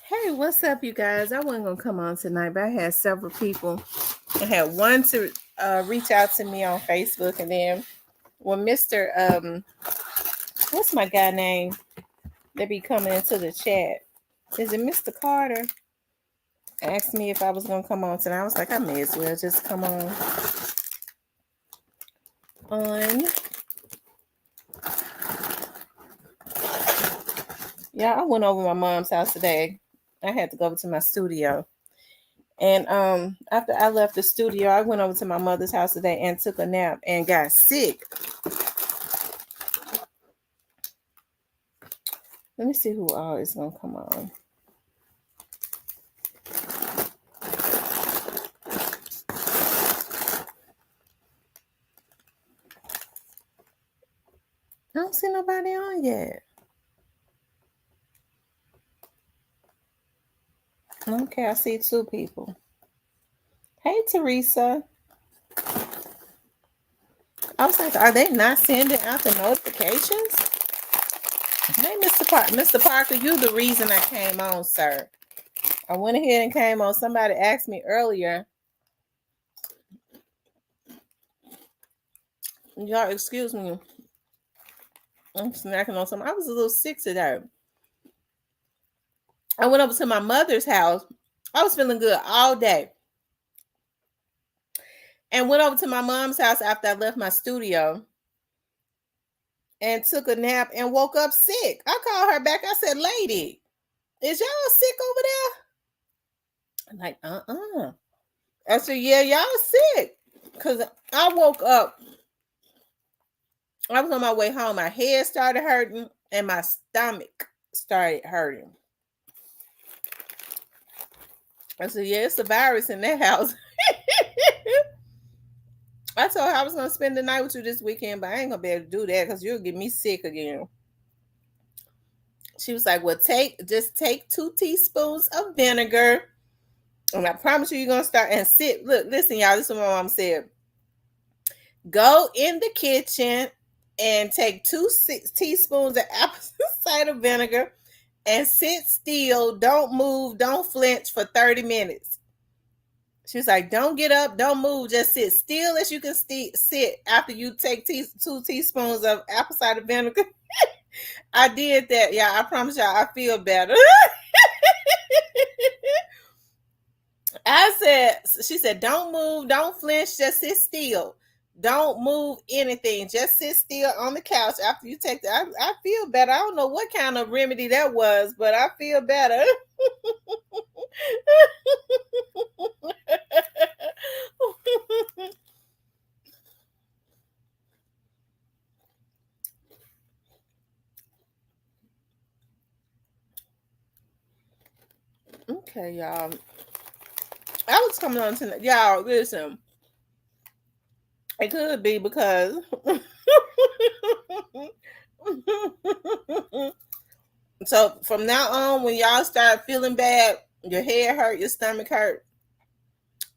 Hey, what's up, you guys? I wasn't gonna come on tonight, but I had several people. I had one to reach out to me on Facebook, and then when Mister what's my guy name? They be coming into the chat. Is it Mr. Carter? Asked me if I was gonna come on tonight. I was like, I may as well just come on. Yeah, I went over my mom's house today. I had to go over to my studio. And after I left the studio, I went over to my mother's house today and took a nap and got sick. Let me see who all is gonna come on. I don't see nobody on yet. Okay, I see two people. Hey, Teresa. I was like, are they not sending out the notifications? Hey, Mr. Parker, you the reason I came on, sir. I went ahead and came on. Somebody asked me earlier. Y'all, excuse me. I'm snacking on something. I was a little sick today. I went over to my mother's house. I was feeling good all day. And went over to my mom's house after I left my studio and took a nap and woke up sick. I called her back. I said, lady, is y'all sick over there? I'm like, I said, yeah, y'all sick. Because I woke up. I was on my way home. My head started hurting and my stomach started hurting. I said, yeah, it's a virus in that house. I told her I was going to spend the night with you this weekend, but I ain't going to be able to do that because you'll get me sick again. She was like, well, just take 2 teaspoons of vinegar. And I promise you're going to start and sit. Look, listen, y'all, this is what my mom said. Go in the kitchen and take 2 teaspoons of apple cider vinegar and sit still. Don't move. Don't flinch for 30 minutes. She was like, don't get up. Don't move. Just sit still as you can sit after you take 2 teaspoons of apple cider vinegar. I did that. Yeah, I promise y'all I feel better. She said, don't move. Don't flinch. Just sit still. Don't move anything. Just sit still on the couch after you take that. I feel better. I don't know what kind of remedy that was, but I feel better. Okay, y'all. I was coming on tonight. Y'all, listen. It could be because so from now on, when y'all start feeling bad, your head hurt, your stomach hurt,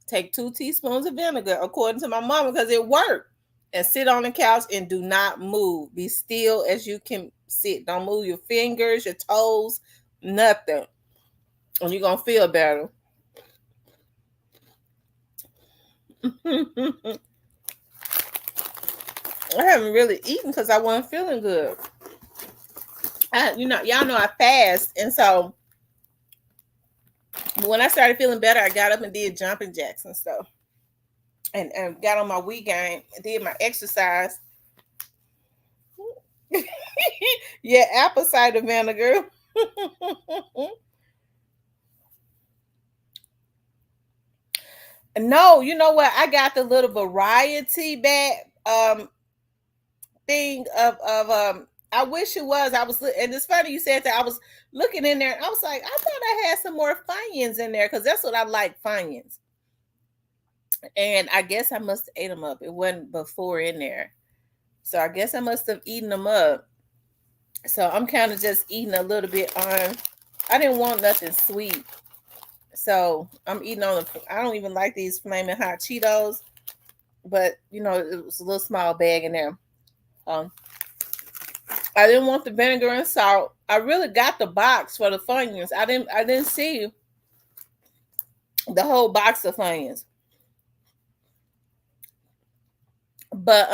take 2 teaspoons of vinegar, according to my mama, because it worked. And sit on the couch and do not move. Be still as you can sit. Don't move your fingers, your toes, nothing. And you're going to feel better. I haven't really eaten because I wasn't feeling good. Y'all know I fast. And so when I started feeling better, I got up and did jumping jacks and stuff. And got on my weekend and did my exercise. Yeah, apple cider vinegar. No, you know what? I got the little variety bag thing of I wish it was. And it's funny you said that. I was looking in there and I was like, I thought I had some more Funyuns in there because that's what I like, Funyuns. And I guess I must have ate them up. It wasn't before in there. So I guess I must have eaten them up. So I'm kind of just eating a little bit on. I didn't want nothing sweet. So I'm eating on I don't even like these flaming hot Cheetos. But it was a little small bag in there. I didn't want the vinegar and salt. I really got the box for the Funyuns. I didn't see the whole box of Funyuns. But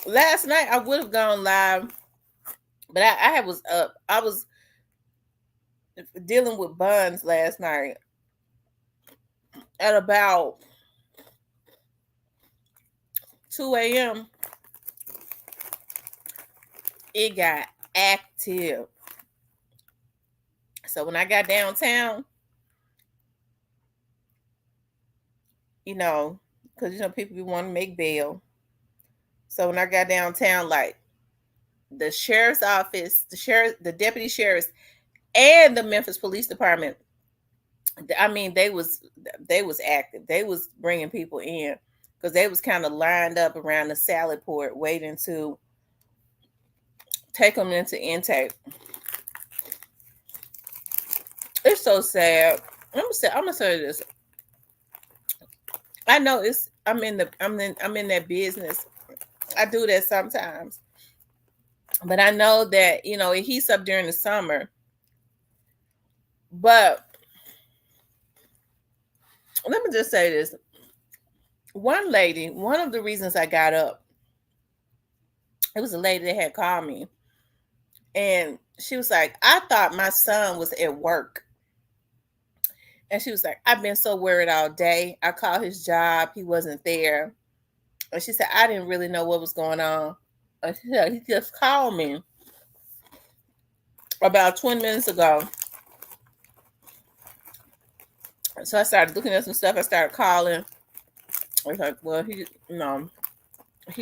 last night I would have gone live, but I was up. I was dealing with buns last night at about 2 a.m. It got active. So when I got downtown, because people want to make bail. So when I got downtown, like the sheriff's office, the deputy sheriffs, and the Memphis Police Department, I mean, they was active. They was bringing people in because they was kind of lined up around the salad port, waiting to take them into intake. It's so sad. I'm gonna say this. I know I'm in that business. I do that sometimes. But I know that, it heats up during the summer. But let me just say this. One of the reasons I got up, it was a lady that had called me. And she was like, I thought my son was at work. And she was like, I've been so worried all day. I called his job. He wasn't there. And she said, I didn't really know what was going on. And she said, he just called me about 20 minutes ago. So I started looking at some stuff. I started calling. I was like, well, he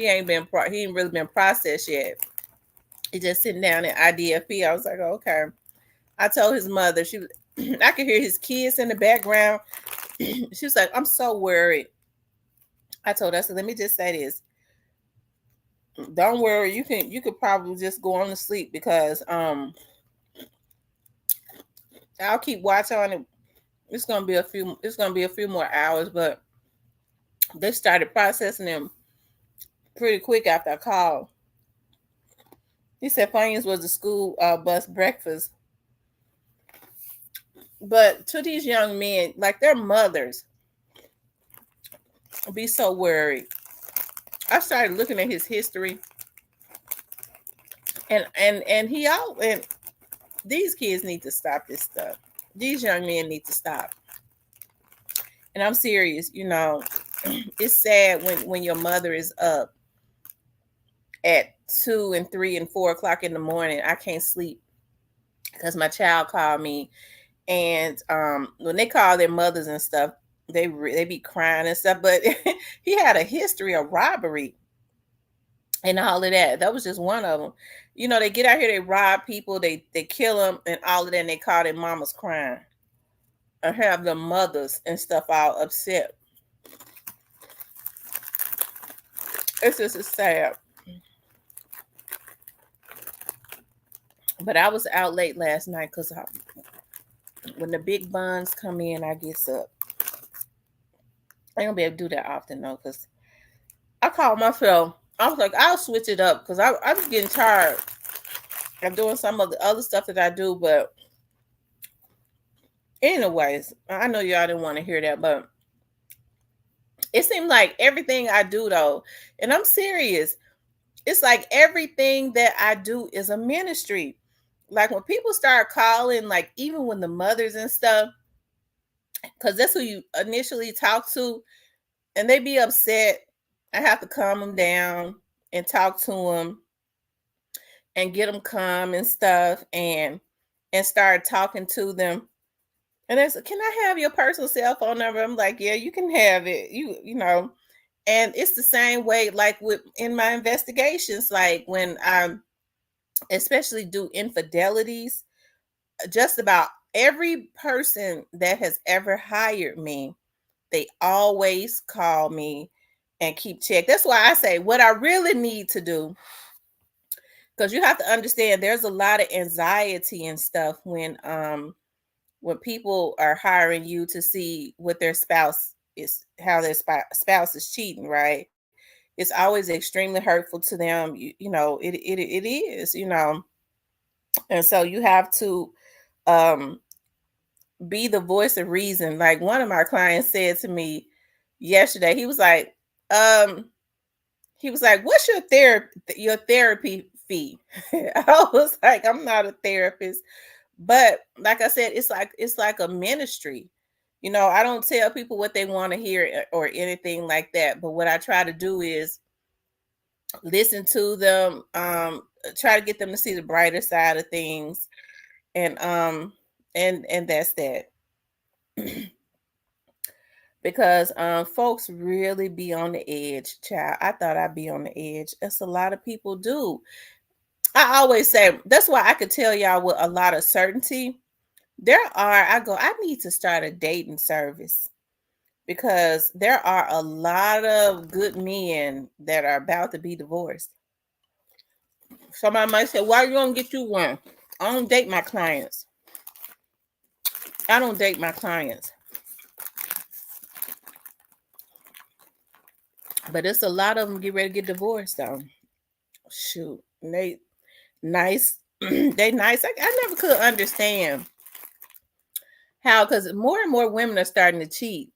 ain't really been processed yet. He just sitting down in IDFP. I was like, oh, okay. I told his mother, I could hear his kids in the background. She was like, I'm so worried. I told her, I said, let me just say this. Don't worry, you could probably just go on to sleep because I'll keep watch on it. It's gonna be a few more hours, but they started processing him pretty quick after I called. He said Funyuns was the school bus breakfast. But to these young men, like their mothers, be so worried. I started looking at his history, and these kids need to stop this stuff. These young men need to stop. And I'm serious. It's sad when your mother is up at 2 and 3 and 4 o'clock in the morning. I can't sleep because my child called me, and when they call their mothers and stuff, they be crying and stuff. But he had a history of robbery and all of that. That was just one of them. They get out here, they rob people, they kill them, and all of that. And they call their mamas crying, or have their mothers and stuff all upset. It's just sad. But I was out late last night because when the big buns come in, I get up. I ain't gonna be able to do that often though, because I called myself. I was like, I'll switch it up because I was getting tired of doing some of the other stuff that I do. But anyways, I know y'all didn't want to hear that, but it seemed like everything I do though, and I'm serious, it's like everything that I do is a ministry. Like when people start calling, like even when the mothers and stuff, because that's who you initially talk to, and they be upset, I have to calm them down and talk to them and get them calm and stuff, and start talking to them. And they said, can I have your personal cell phone number? I'm like, yeah, you can have it. And it's the same way, like in my investigations, like when I especially do infidelities, just about every person that has ever hired me, they always call me and keep check. That's why I say what I really need to do, because you have to understand there's a lot of anxiety and stuff when people are hiring you to see what their spouse is, how their spouse is cheating, right? It's always extremely hurtful to them. It is. And so you have to um be the voice of reason. Like one of my clients said to me yesterday, um, he was like, "What's your therapy fee?" I was like, "I'm not a therapist," but like I said, it's like a ministry. I don't tell people what they want to hear or anything like that. But what I try to do is listen to them, try to get them to see the brighter side of things, and that's that. Because folks really be on the edge, child. I thought I'd be on the edge. That's a lot of people do. I always say that's why I could tell y'all with a lot of certainty. I need to start a dating service because there are a lot of good men that are about to be divorced. Somebody might say, why you don't get you one? I don't date my clients. I don't date my clients. But it's a lot of them get ready to get divorced though. Shoot. They nice. They nice. I never could understand how, because more and more women are starting to cheat.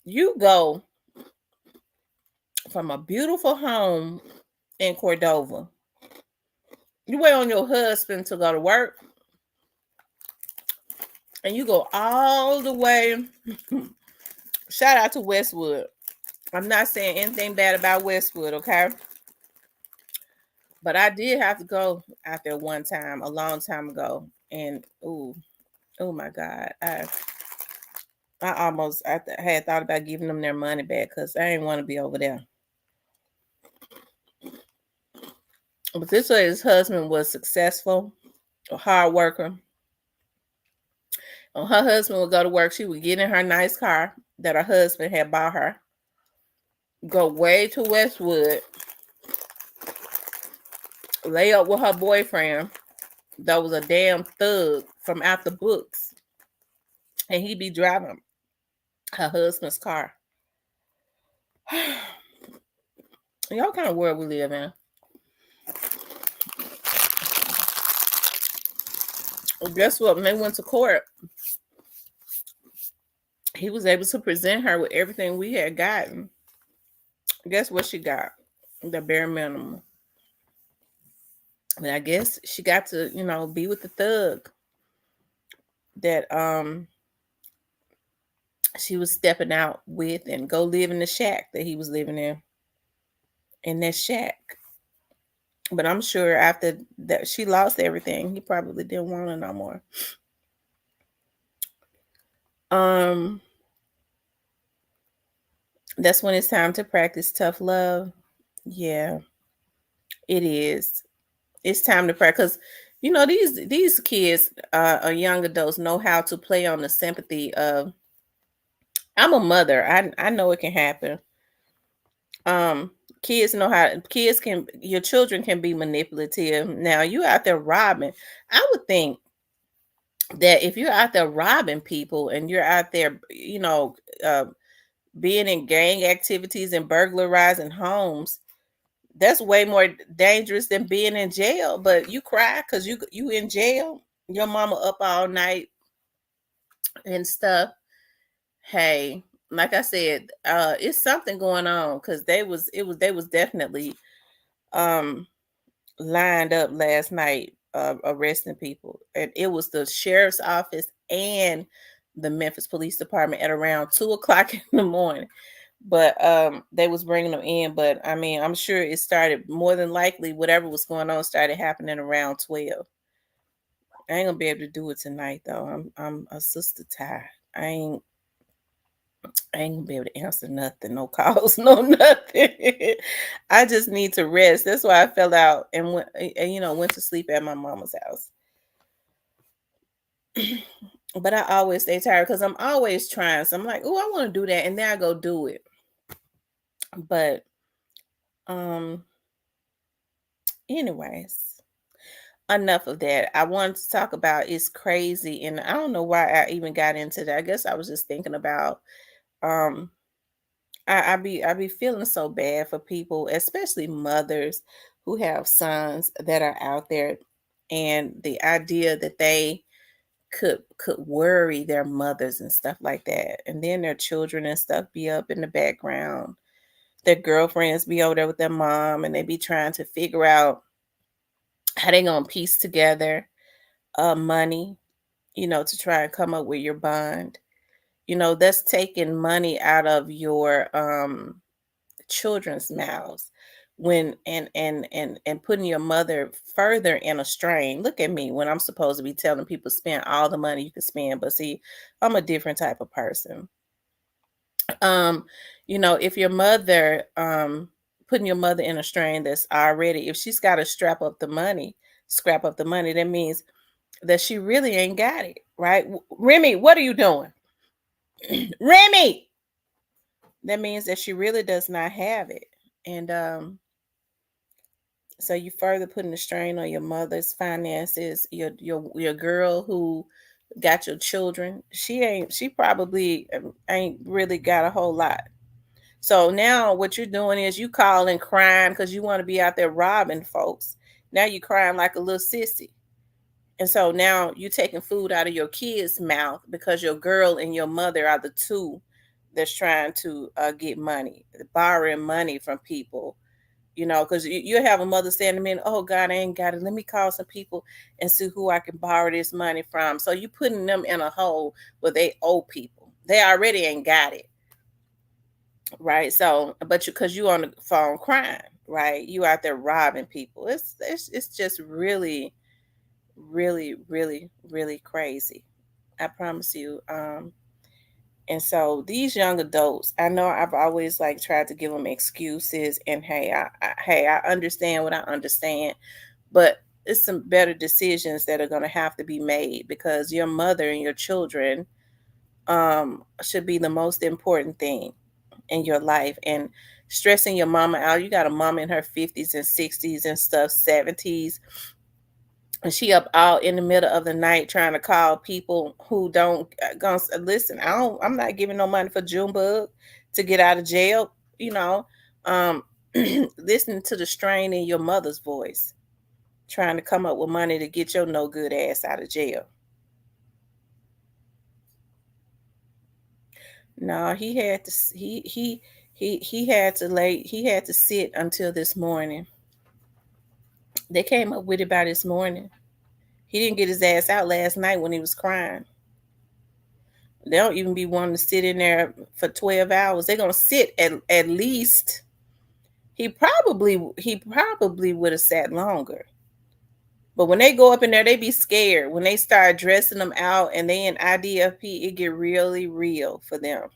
You go from a beautiful home in Cordova. You wait on your husband to go to work, and you go all the way. Shout out to Westwood. I'm not saying anything bad about Westwood, okay? But I did have to go out there one time, a long time ago, and oh my God, I had thought about giving them their money back because I didn't want to be over there. But this way, his husband was successful, a hard worker. When her husband would go to work, she would get in her nice car that her husband had bought her, go way to Westwood, lay up with her boyfriend that was a damn thug from out the books, and he'd be driving her husband's car. Y'all kind of world we live in. Guess what? When they went to court, he was able to present her with everything we had gotten. Guess what she got? The bare minimum. And I guess she got to, be with the thug that she was stepping out with and go live in the shack that he was living in that shack. But I'm sure after that she lost everything, he probably didn't want her no more. That's when it's time to practice tough love. Yeah, it is. It's time to practice. These kids, or young adults, know how to play on the sympathy of. I'm a mother. I know it can happen. Um, kids know how. Your children can be manipulative. Now you out there robbing. I would think that if you're out there robbing people and you're out there, being in gang activities and burglarizing homes, that's way more dangerous than being in jail. But you cry because you in jail, your mama up all night and stuff. Hey, like I said, it's something going on because they was definitely um lined up last night, arresting people, and it was the sheriff's office and the Memphis Police Department at around 2 o'clock in the morning. But they was bringing them in. But I mean, I'm sure it started, more than likely whatever was going on started happening around 12. I ain't gonna be able to do it tonight though. I'm a sister tired. I ain't gonna be able to answer nothing, no calls, no nothing. I just need to rest. That's why I fell out and went to sleep at my mama's house. But I always stay tired because I'm always trying. So I'm like, oh, I want to do that, and then I go do it. But um, anyways, enough of that. I wanted to talk about it's crazy, and I don't know why I even got into that. I guess I was just thinking about I be feeling so bad for people, especially mothers who have sons that are out there, and the idea that they could worry their mothers and stuff like that, and then their children and stuff be up in the background. Their girlfriends be over there with their mom, and they be trying to figure out how they gonna piece together money, to try and come up with your bond. That's taking money out of your children's mouths, when and putting your mother further in a strain. Look at me, when I'm supposed to be telling people spend all the money you can spend, but see, I'm a different type of person. um if your mother putting your mother in a strain, that's already, if she's got to scrap up the money, that means that she really ain't got it, right? Remy, what are you doing? Remy, that means that she really does not have it. And so you further putting the strain on your mother's finances. Your girl who got your children, she probably ain't really got a whole lot. So now what you're doing is you calling crying because you want to be out there robbing folks. Now you crying like a little sissy. And so now you taking food out of your kids' mouth because your girl and your mother are the two that's trying to get money, borrowing money from people. Because you have a mother saying to me, "Oh God, I ain't got it. Let me call some people and see who I can borrow this money from." So you putting them in a hole where they owe people. They already ain't got it, right? So, but because you on the phone crying, right? You out there robbing people. It's just really, really, really, really crazy. I promise you. And so these young adults, I know I've always like tried to give them excuses, and hey, I understand what I understand, but it's some better decisions that are going to have to be made, because your mother and your children should be the most important thing in your life. And stressing your mama out, you got a mama in her 50s and 60s and stuff, 70s, and she up all in the middle of the night trying to call people who don't gonna listen. I'm not giving no money for Junebug to get out of jail. Um, listening to the strain in your mother's voice, trying to come up with money to get your no good ass out of jail. No, he had to. He had to lay. He had to sit until this morning. They came up with it by this morning. He didn't get his ass out last night when he was crying. They don't even be wanting to sit in there for 12 hours. They're gonna sit at least. He probably would have sat longer. But when they go up in there, they be scared. When they start dressing them out and they in IDFP, it get really real for them.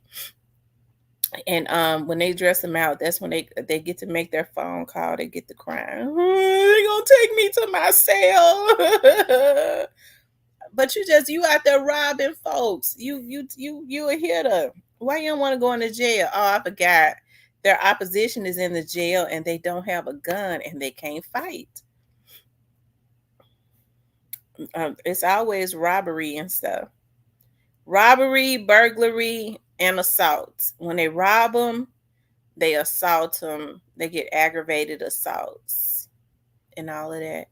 And when they dress them out, that's when they get to make their phone call. They get to crying. They gonna take me to my cell. But you out there robbing folks. You a hitter. Why you don't want to go into jail? Oh, I forgot. Their opposition is in the jail and they don't have a gun and they can't fight. It's always robbery and stuff. Robbery, burglary, and assault. When they rob them, they assault them. They get aggravated assaults and all of that.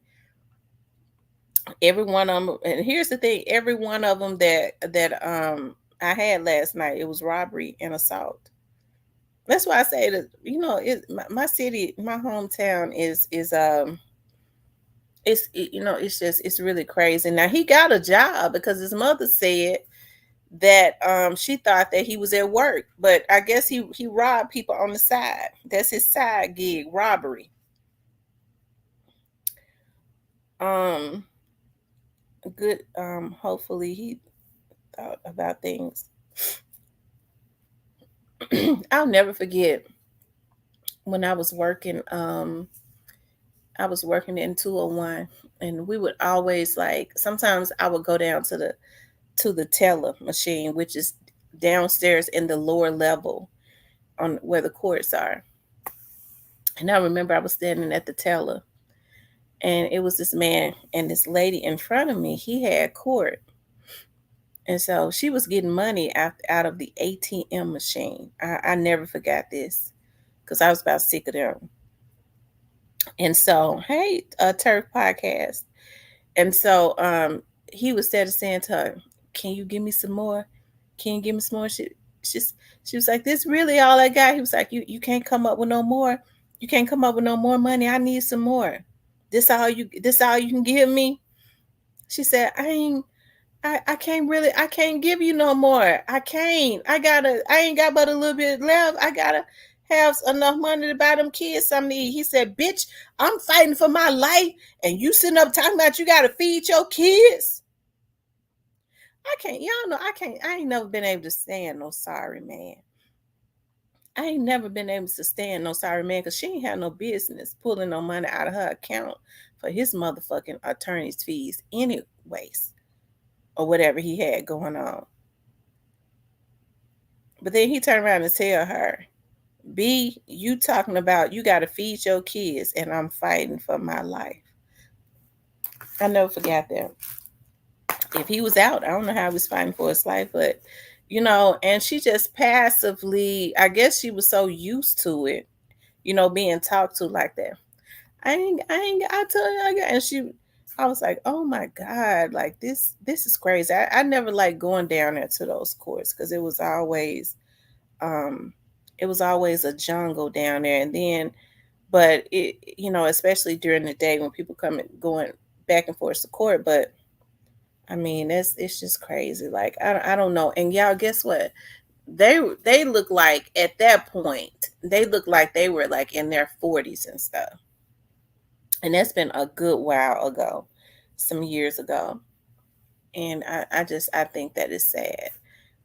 Every one of them, and here's the thing: every one of them that I had last night, it was robbery and assault. That's why I say that my city, my hometown it's really crazy. Now he got a job because his mother said that she thought that he was at work, but I guess he robbed people on the side. That's his side gig, robbery. Um, good. Hopefully he thought about things. I'll never forget when I was working in 201, and we would always, like, sometimes I would go down to the teller machine, which is downstairs in the lower level on where the courts are. And I remember I was standing at the teller, and it was this man and this lady in front of me. He had court. And so she was getting money out of the ATM machine. I never forgot this because I was about sick of them. And so, hey, Turf Podcast. And so he was there to saying to her, "Can you give me some more? Can you give me some more?" She's, she was like, "This really all I got." He was like, "You can't come up with no more. You can't come up with no more money. I need some more. This all you can give me?" She said, I can't really, I can't give you no more. I can't. I ain't got but a little bit left. I gotta have enough money to buy them kids something to eat." He said, "Bitch, I'm fighting for my life, and you sitting up talking about you gotta feed your kids." I can't, y'all know, I can't, I ain't never been able to stand no sorry man. I ain't never been able to stand no sorry man because she ain't had no business pulling no money out of her account for his motherfucking attorney's fees, anyways, or whatever he had going on. But then he turned around and tell her, "B, you talking about you got to feed your kids, and I'm fighting for my life." I never forgot that. If he was out, I don't know how he was fighting for his life, but and she just passively, I guess she was so used to it, being talked to like that. I tell you, and I was like, "Oh my God, like this is crazy." I never like going down there to those courts because um, it was always a jungle down there. And then, but especially during the day when people come and going back and forth to court. But I mean, it's just crazy. Like I don't know. And y'all, guess what? They look like at that point they look like they were like in their 40s and stuff. And that's been a good while ago, some years ago. And I think that is sad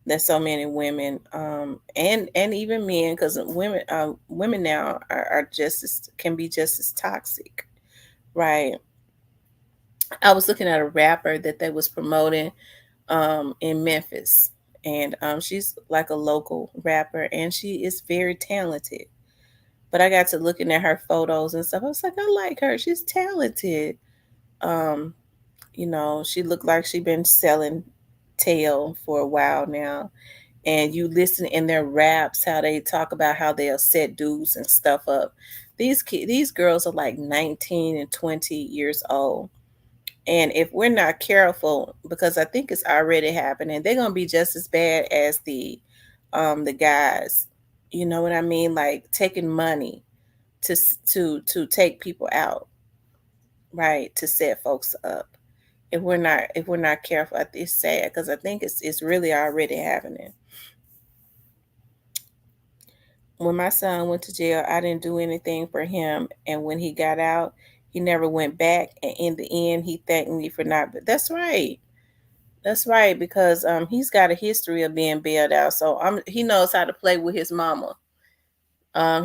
that so many women and even men, because women now are just as can be just as toxic, right? I was looking at a rapper that they was promoting in Memphis, and she's like a local rapper, and she is very talented. But I got to looking at her photos and stuff. I was like, I like her. She's talented. um she looked like she been selling tail for a while now. And you listen in their raps how they talk about how they'll set dudes and stuff up. These girls are like 19 and 20 years old. And if we're not careful, because I think it's already happening, they're gonna be just as bad as the guys. You know what I mean? Like taking money to take people out, right? To set folks up. If we're not careful, it's sad because I think it's really already happening. When my son went to jail, I didn't do anything for him, and when he got out, he never went back. And in the end, he thanked me for not. But that's right. That's right because he's got a history of being bailed out, so he knows how to play with his mama.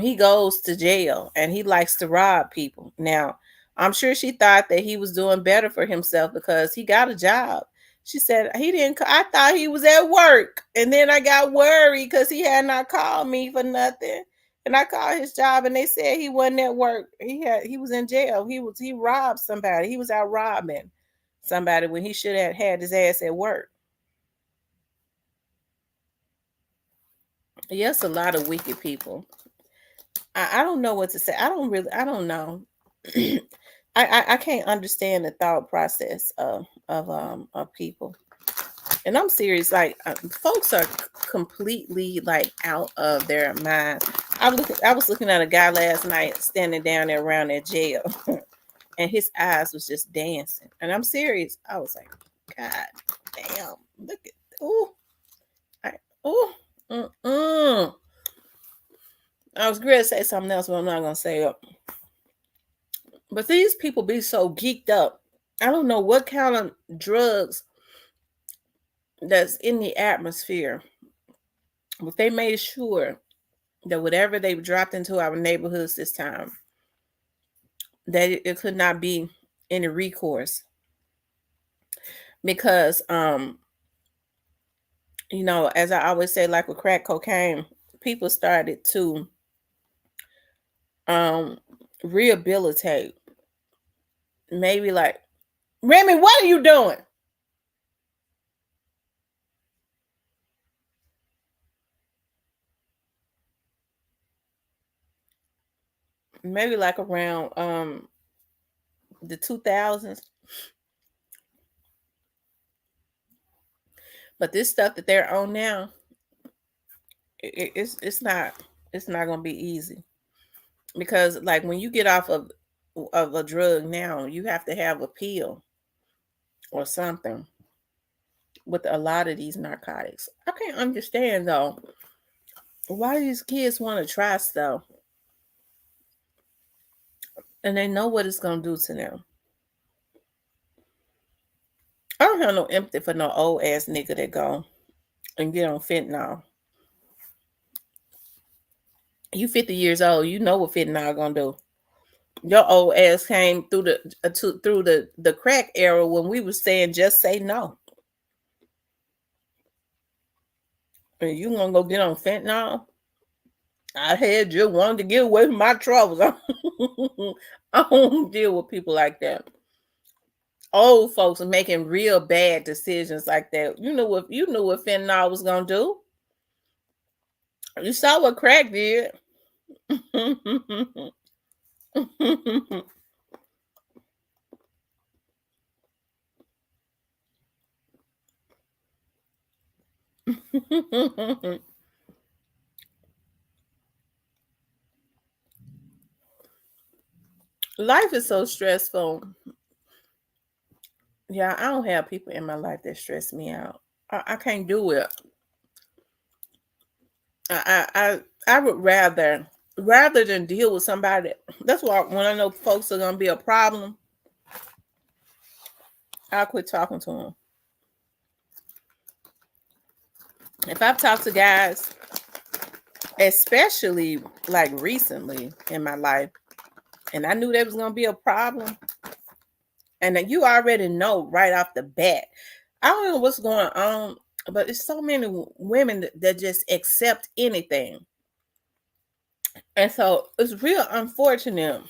He goes to jail and he likes to rob people. Now, I'm sure she thought that he was doing better for himself because he got a job. She said he didn't. I thought he was at work, and then I got worried because he had not called me for nothing. And I called his job, and they said he wasn't at work. He was in jail. He robbed somebody. He was out robbing somebody when he should have had his ass at work. Yes, a lot of wicked people. I don't know what to say. I don't know. I can't understand the thought process of people. And I'm serious, like folks are completely like out of their mind. I was looking at a guy last night standing down there around that jail, and his eyes was just dancing. And I'm serious. I was like, God damn, look at oh, I oh, mm-mm. I was going to say something else, but I'm not gonna say it. But these people be so geeked up. I don't know what kind of drugs that's in the atmosphere, but they made sure that whatever they dropped into our neighborhoods this time, that it could not be any recourse. Because as I always say, like with crack cocaine, people started to um rehabilitate. Maybe like, Remy, what are you doing? maybe like around the 2000s. But this stuff that they're on now, it's not gonna be easy, because like when you get off of a drug now, you have to have a pill or something with a lot of these narcotics. I can't understand though why these kids want to try stuff and they know what it's gonna do to them. I don't have no empathy for no old ass nigga that go and get on fentanyl. You 50 years old, you know what fentanyl gonna do. Your old ass came through the crack era when we was saying just say no. And you gonna go get on fentanyl? I had just wanted to get away from my troubles. I don't deal with people like that. Old folks are making real bad decisions like that. You knew what fentanyl was gonna do. You saw what crack did. Life is so stressful. Yeah, I don't have people in my life that stress me out. I can't do it. I would rather than deal with somebody. That's why when I know folks are gonna be a problem, I'll quit talking to them. If I've talked to guys, especially like recently in my life, and I knew there was gonna be a problem, and then you already know right off the bat. I don't know what's going on, but it's so many women that just accept anything. And so it's real unfortunate.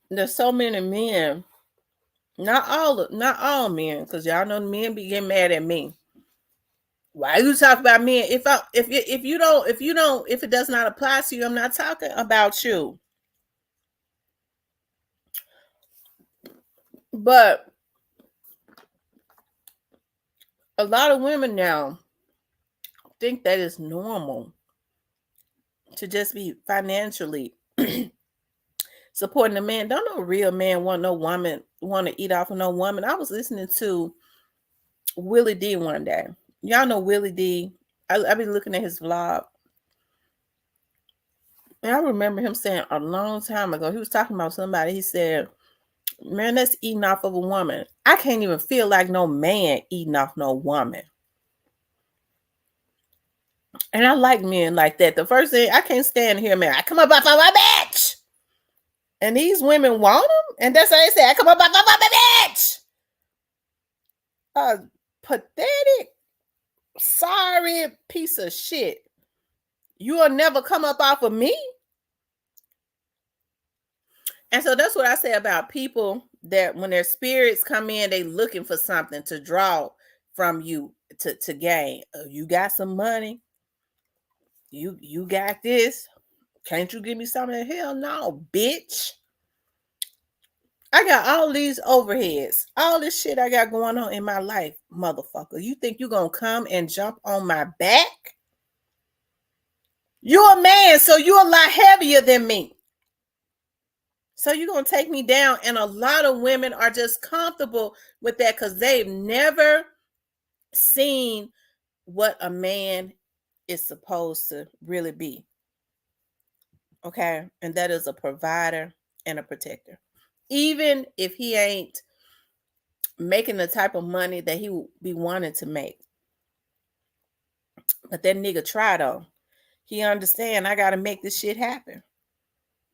There's so many men, not all men, because y'all know men be getting mad at me. Why you talk about men? If it does not apply to you, I'm not talking about you. But a lot of women now think that it's normal to just be financially supporting a man. Don't no real man want no woman want to eat off of no woman. I was listening to Willie D one day. Y'all know Willie D. I've been looking at his vlog. And I remember him saying a long time ago, he was talking about somebody. He said, man, that's eating off of a woman. I can't even feel like no man eating off no woman. And I like men like that. The first thing, I can't stand here, man. I come up off of my bitch. And these women want them. And that's how they say, I come up off of my bitch. Pathetic, sorry piece of shit. You'll never come up off of me. And so that's what I say about people that when their spirits come in, they looking for something to draw from you to gain. You got some money. You got this. Can't you give me something? Hell no, bitch. I got all these overheads, all this shit I got going on in my life, motherfucker. You think you gonna come and jump on my back? You're a man, so you're a lot heavier than me. So you're going to take me down. And a lot of women are just comfortable with that because they've never seen what a man is supposed to really be. Okay. And that is a provider and a protector. Even if he ain't making the type of money that he would be wanting to make. But that nigga tried on. He understand I got to make this shit happen.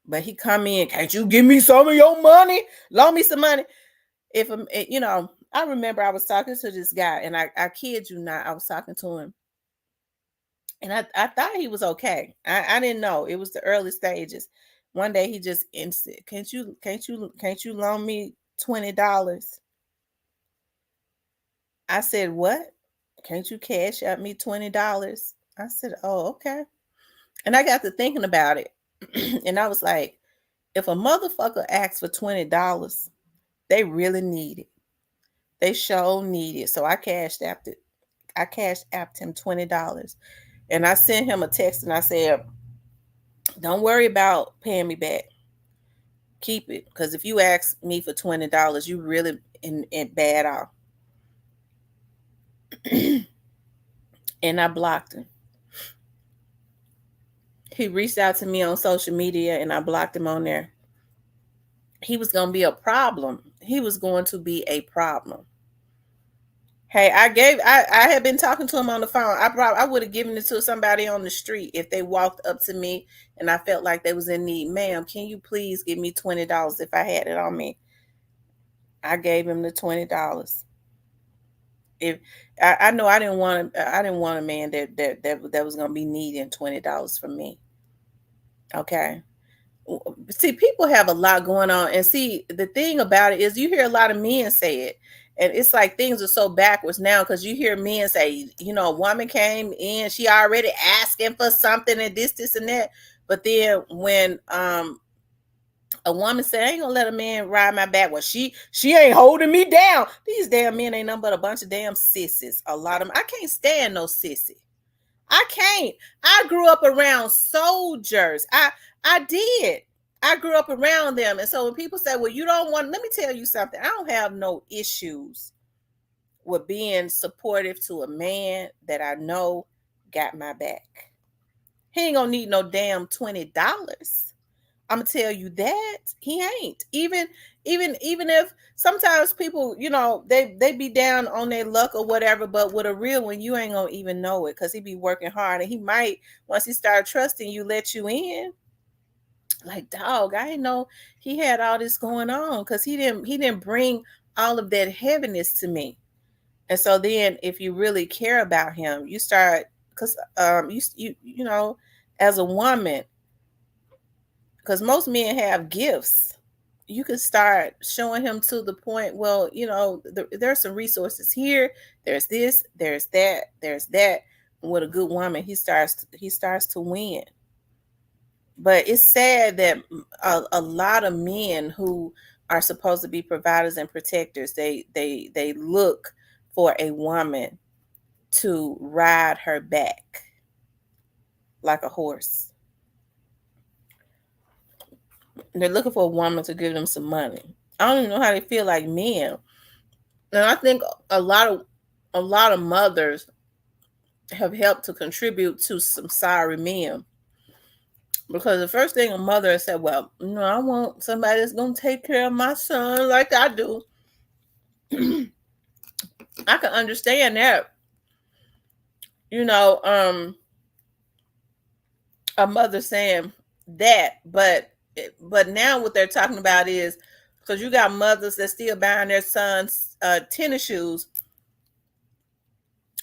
But he come in, can't you give me some of your money? Loan me some money. If I remember I was talking to this guy, and I kid you not, I was talking to him, and I thought he was okay. I didn't know. It was the early stages. One day he just insisted, can't you loan me $20? I said, what? Can't you cash out me $20? I said, oh, okay. And I got to thinking about it. And I was like, if a motherfucker asks for $20, they really need it. They sure need it. So I cashed apped it. I cashed apped him $20. And I sent him a text and I said, don't worry about paying me back. Keep it. Because if you ask me for $20, you really in bad off. And I blocked him. He reached out to me on social media and I blocked him on there. He was going to be a problem. He was going to be a problem. Hey, I had been talking to him on the phone. I would have given it to somebody on the street if they walked up to me and I felt like they was in need. Ma'am, can you please give me $20 if I had it on me? I gave him the $20. If I know I didn't want a man that was gonna be needing $20 from me. Okay. See, people have a lot going on, and see, the thing about it is you hear a lot of men say it, and it's like things are so backwards now because you hear men say, a woman came in, she already asking for something and this and that. But then when a woman say, I ain't gonna let a man ride my back, well, she ain't holding me down. These damn men ain't nothing but a bunch of damn sissies. A lot of them. I can't stand no sissy. I can't. I grew up around soldiers. I did. I grew up around them. And so when people say, well, you don't want, let me tell you something. I don't have no issues with being supportive to a man that I know got my back. He ain't gonna need no damn $20. I'm gonna tell you that he ain't. Even if sometimes people, they be down on their luck or whatever, but with a real one, you ain't gonna even know it because he be working hard and he might, once he start trusting you, let you in. Like, dog, I didn't know he had all this going on because he didn't bring all of that heaviness to me. And so then if you really care about him, you start, because as a woman, because most men have gifts, you can start showing him to the point, well, there's some resources here, there's this, there's that. And with a good woman, he starts to win. But it's sad that a lot of men who are supposed to be providers and protectors, they look for a woman to ride her back like a horse. They're looking for a woman to give them some money. I don't even know how they feel like men. And I think a lot of mothers have helped to contribute to some sorry men. Because the first thing a mother said, well, I want somebody that's gonna take care of my son like I do. I can understand that. A mother saying that, but now what they're talking about is, because you got mothers that still buying their sons tennis shoes,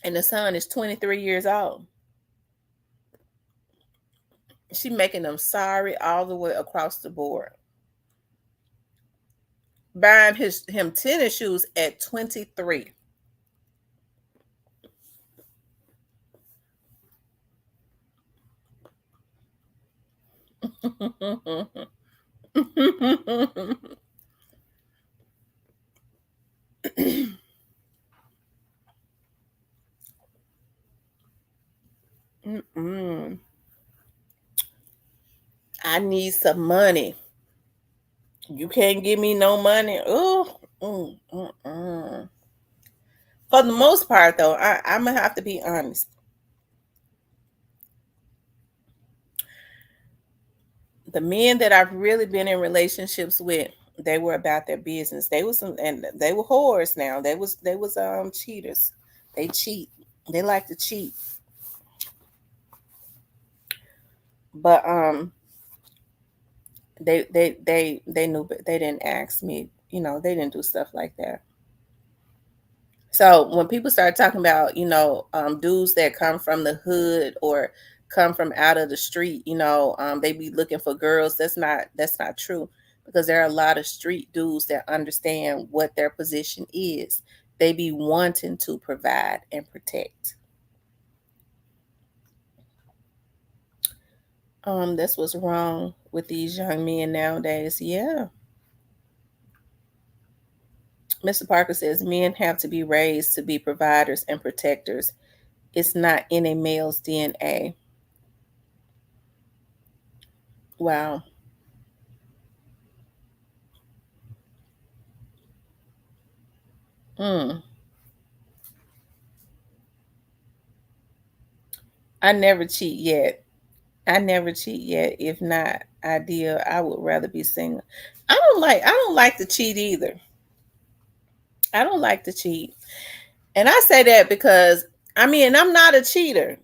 and the son is 23 years old. She making them sorry all the way across the board. Buying him tennis shoes at 23. I need some money. You can't give me no money. Oh, for the most part, though, I'm gonna have to be honest. The men that I've really been in relationships with, they were about their business. They was and they were whores. Now they was cheaters. They cheat. They like to cheat. But they knew, but they didn't ask me. They didn't do stuff like that. So when people start talking about, dudes that come from the hood or come from out of the street, they be looking for girls. That's not true, because there are a lot of street dudes that understand what their position is. They be wanting to provide and protect. That's what's wrong with these young men nowadays. Yeah. Mr. Parker says men have to be raised to be providers and protectors. It's not in a male's DNA. Wow. Mm. I never cheat yet. I never cheat yet. If not ideal, I would rather be single. I don't like to cheat either. I don't like to cheat. And I say that because I mean I'm not a cheater.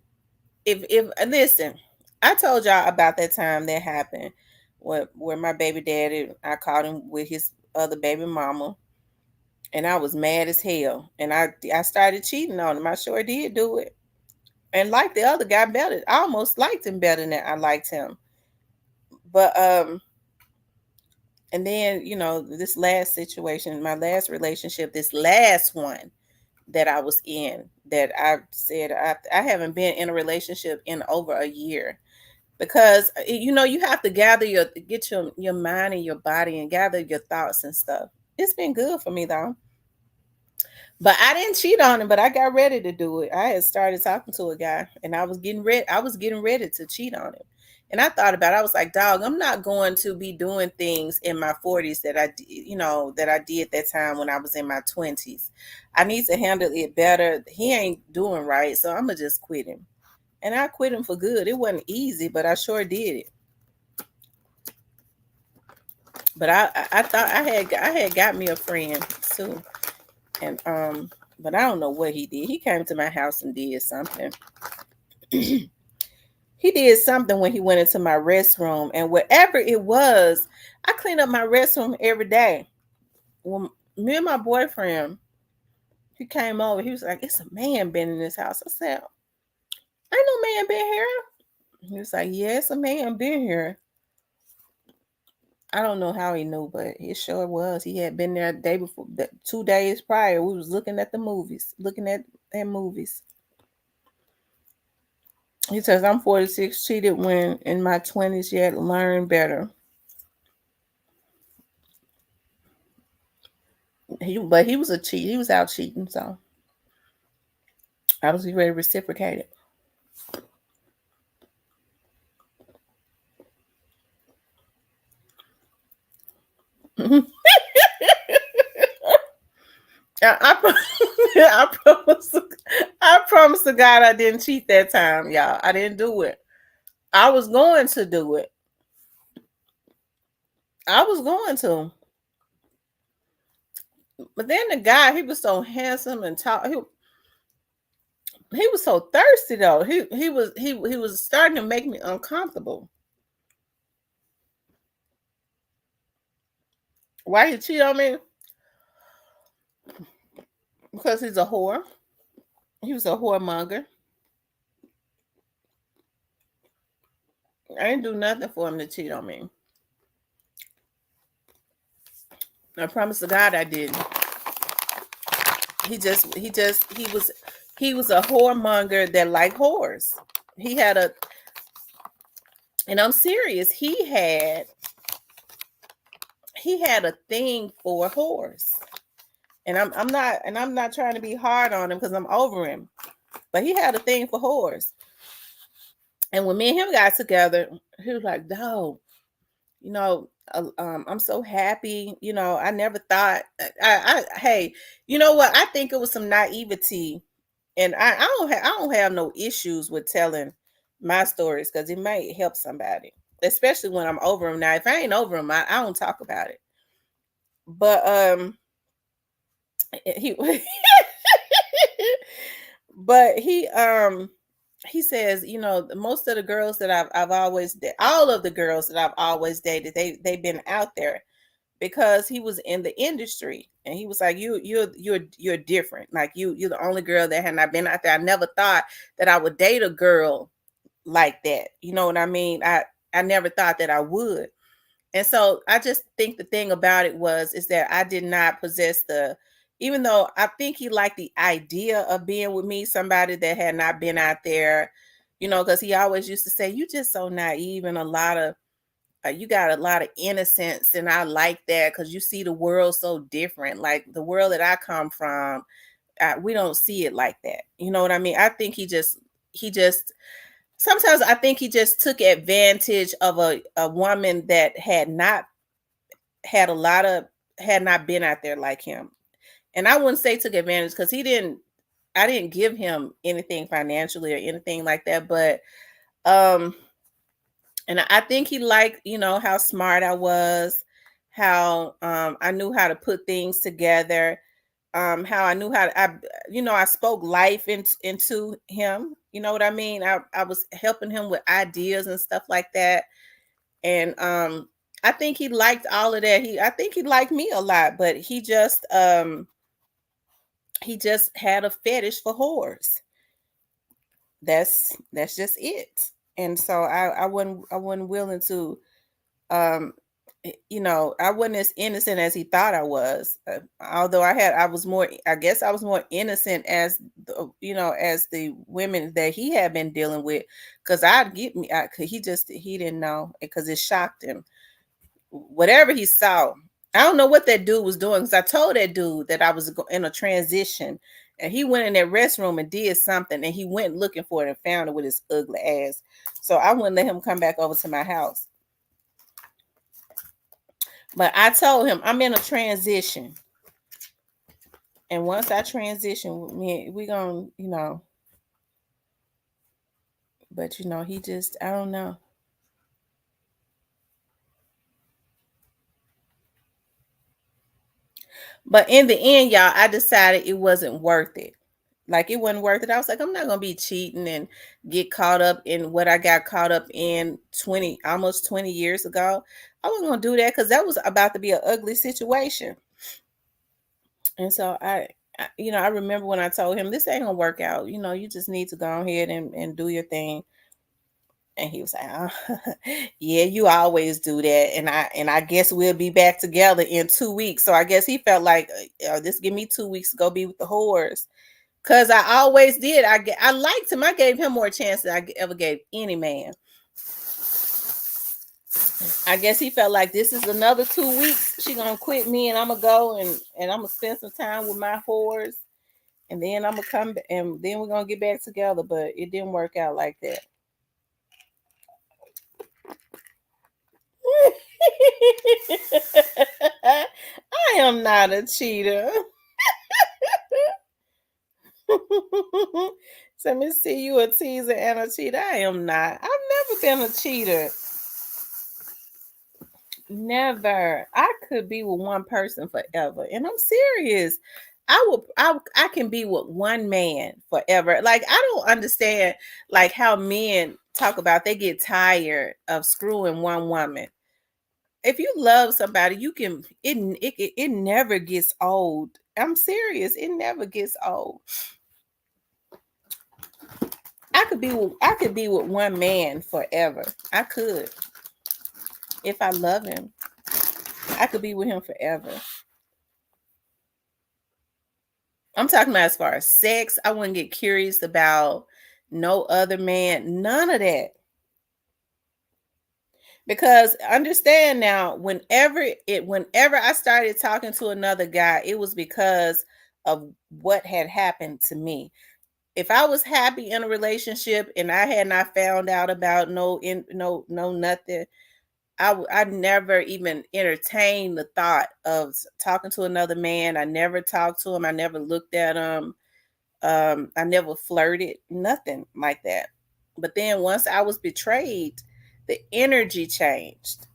If listen, I told y'all about that time that happened where my baby daddy, I caught him with his other baby mama, and I was mad as hell. And I started cheating on him. I sure did do it. And like the other guy better. I almost liked him better than I liked him. But and then, this last situation, my last relationship, this last one that I was in, that I said I haven't been in a relationship in over a year, because you have to get your mind and your body and gather your thoughts and stuff. It's been good for me though. But I didn't cheat on him, but I got ready to do it. I had started talking to a guy and I was getting ready to cheat on him. And I thought about it. I was like, dog, I'm not going to be doing things in my 40s that I did that time when I was in my 20s. I need to handle it better. He ain't doing right, so I'm gonna just quit him. And I quit him for good. It wasn't easy, but I sure did it. But I thought I had got me a friend too. And but I don't know what he did. He came to my house and did something. He did something when he went into my restroom, and whatever it was, I clean up my restroom every day. When me and my boyfriend, he came over, he was like, "It's a man been in this house." I said, "Ain't no man been here." He was like, "Yes, a man been here." I don't know how he knew, but it sure was. He had been there the day before, 2 days prior. We was looking at the movies, looking at movies. He says, "I'm 46, cheated when in my 20s, yet learn better." But he was a cheat. He was out cheating, so I was ready to reciprocate it. I promise. I promise to God I didn't cheat that time, y'all. I didn't do it. I was going to do it. I was going to, but then the guy, he was so handsome and tall. He was so thirsty though. He was starting to make me uncomfortable. Why he cheat on me? Because he's a whore. He was a whoremonger. I didn't do nothing for him to cheat on me. I promise to God I didn't. He was a whoremonger that liked whores. He had a, and I'm serious. He had a thing for whores, and I'm not trying to be hard on him because I'm over him, but he had a thing for whores. And when me and him got together, he was like, "Dog, I'm so happy. I never thought. Hey, you know what? I think it was some naivety, and I don't have no issues with telling my stories because it might help somebody, especially when I'm over him. Now, if I ain't over him, I don't talk about it. But he, but he says, most of the girls that I've always all of the girls that I've always dated, they've been out there because he was in the industry, and he was like, you're different, like you're the only girl that had not been out there. I never thought that I would date a girl like that, you know what I mean? I never thought that I would. And so I just think the thing about it is that I did not possess even though I think he liked the idea of being with me, somebody that had not been out there, because he always used to say, "You just so naive and a lot of you got a lot of innocence, and I like that because you see the world so different. Like the world that I come from, we don't see it like that. You know what I mean? I think he just sometimes I think he just took advantage of a woman that had a lot of had not been out there like him. And I wouldn't say took advantage because I didn't give him anything financially or anything like that, but um and I think he liked, how smart I was, how I knew how to put things together, how I knew how to I spoke life into him. You know what I mean? I was helping him with ideas and stuff like that. And I think he liked all of that. I think he liked me a lot, but he just had a fetish for whores. That's just it. And so I wasn't willing to um I wasn't as innocent as he thought I was. Although I guess I was more innocent as as the women that he had been dealing with, because he didn't know because it shocked him. Whatever he saw, I don't know what that dude was doing, because I told that dude that I was in a transition, and he went in that restroom and did something, and he went looking for it and found it with his ugly ass. So I wouldn't let him come back over to my house. But I told him I'm in a transition. And once I transition, we gonna, but he just, I don't know. But in the end, y'all, I decided it wasn't worth it. Like it wasn't worth it. I was like, I'm not gonna be cheating and get caught up in what I got caught up in almost 20 years ago. I wasn't gonna do that because that was about to be an ugly situation. And so I remember when I told him this ain't gonna work out. You just need to go ahead and do your thing. And he was like, yeah, you always do that. And I guess we'll be back together in 2 weeks. So I guess he felt like, this give me 2 weeks to go be with the whores. Cause I always did. I liked him. I gave him more chance than I ever gave any man. I guess he felt like this is another 2 weeks. She gonna quit me, and I'm gonna go and I'm gonna spend some time with my whores, and then I'm gonna come and then we're gonna get back together. But it didn't work out like that. I am not a cheater. So let me see, you a teaser and a cheater. I am not. I've never been a cheater. Never. I could be with one person forever. And I'm serious. I can be with one man forever. Like I don't understand like how men talk about they get tired of screwing one woman. If you love somebody, you can it never gets old. I'm serious. It never gets old. I could be with one man forever. I could. If I love him, I could be with him forever. I'm talking about as far as sex. I wouldn't get curious about no other man, none of that. Because understand now, whenever I started talking to another guy, it was because of what had happened to me. If I was happy in a relationship and I had not found out about no nothing, I never even entertained the thought of talking to another man. I never talked to him. I never looked at him. I never flirted, nothing like that. But then once I was betrayed, the energy changed.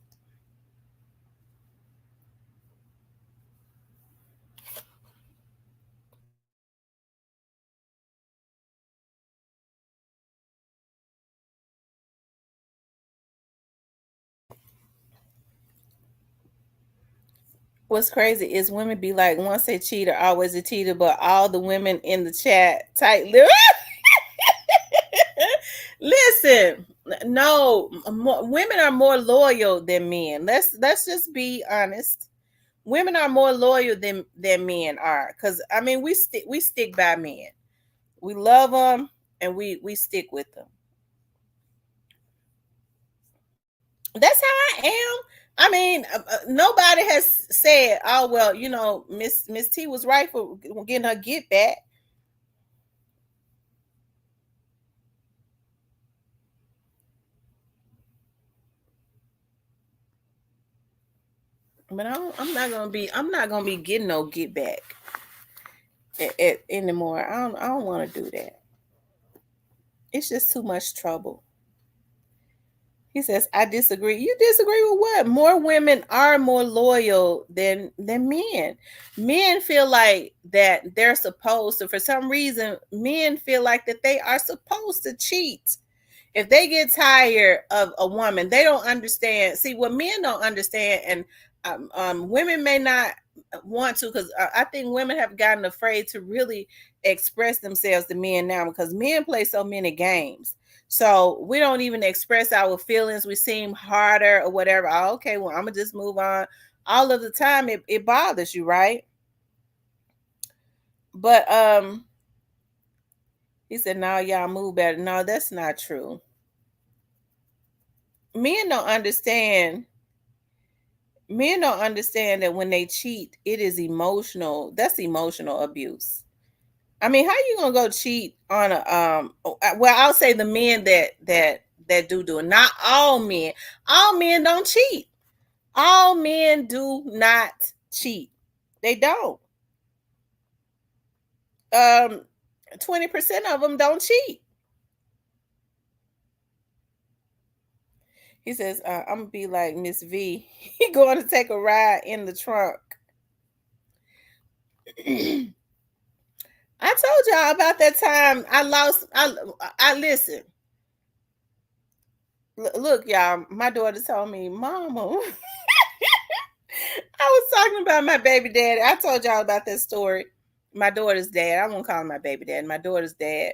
What's crazy is women be like, once a cheater, always a cheater, but all the women in the chat tight lip. Listen, no, women are more loyal than men. Let's just be honest. Women are more loyal than men are, because I mean we stick by men. We love them and we stick with them. That's how I am. I mean, nobody has said, "Oh well, Miss T was right for getting her get back." But I'm not gonna be. I'm not gonna be getting no get back anymore. I don't want to do that. It's just too much trouble. He says, I disagree. You disagree with what? More women are more loyal than men. Men feel like that they're supposed to, for some reason, men feel like that they are supposed to cheat. If they get tired of a woman, they don't understand. See, what men don't understand, and women may not want to, because I think women have gotten afraid to really express themselves to men now, because men play so many games. So we don't even express our feelings. We seem harder or whatever. Oh, okay, well, I'm gonna just move on. All of the time, it bothers you, right? But he said, "No, y'all move better." No, that's not true. Men don't understand Men don't understand that when they cheat, it is emotional. That's emotional abuse. I mean, how you gonna go cheat on a well, I'll say the men that do it. Not all men. All men don't cheat. All men do not cheat. They don't. 20% of them don't cheat. He says, I'm gonna be like Miss V. He going to take a ride in the trunk. I told y'all about that time I lost. I listen. Look, y'all. My daughter told me, "Mama." I was talking about my baby daddy. I told y'all about that story. My daughter's dad. I won't call him my baby dad. My daughter's dad.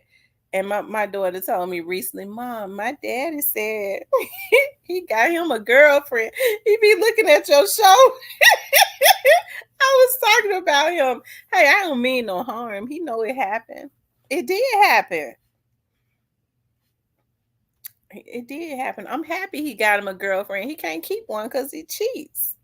And my daughter told me recently, Mom, my daddy said he got him a girlfriend. He be looking at your show. I was talking about him. Hey, I don't mean no harm. He know it happened. It did happen. It did happen. I'm happy he got him a girlfriend. He can't keep one because he cheats.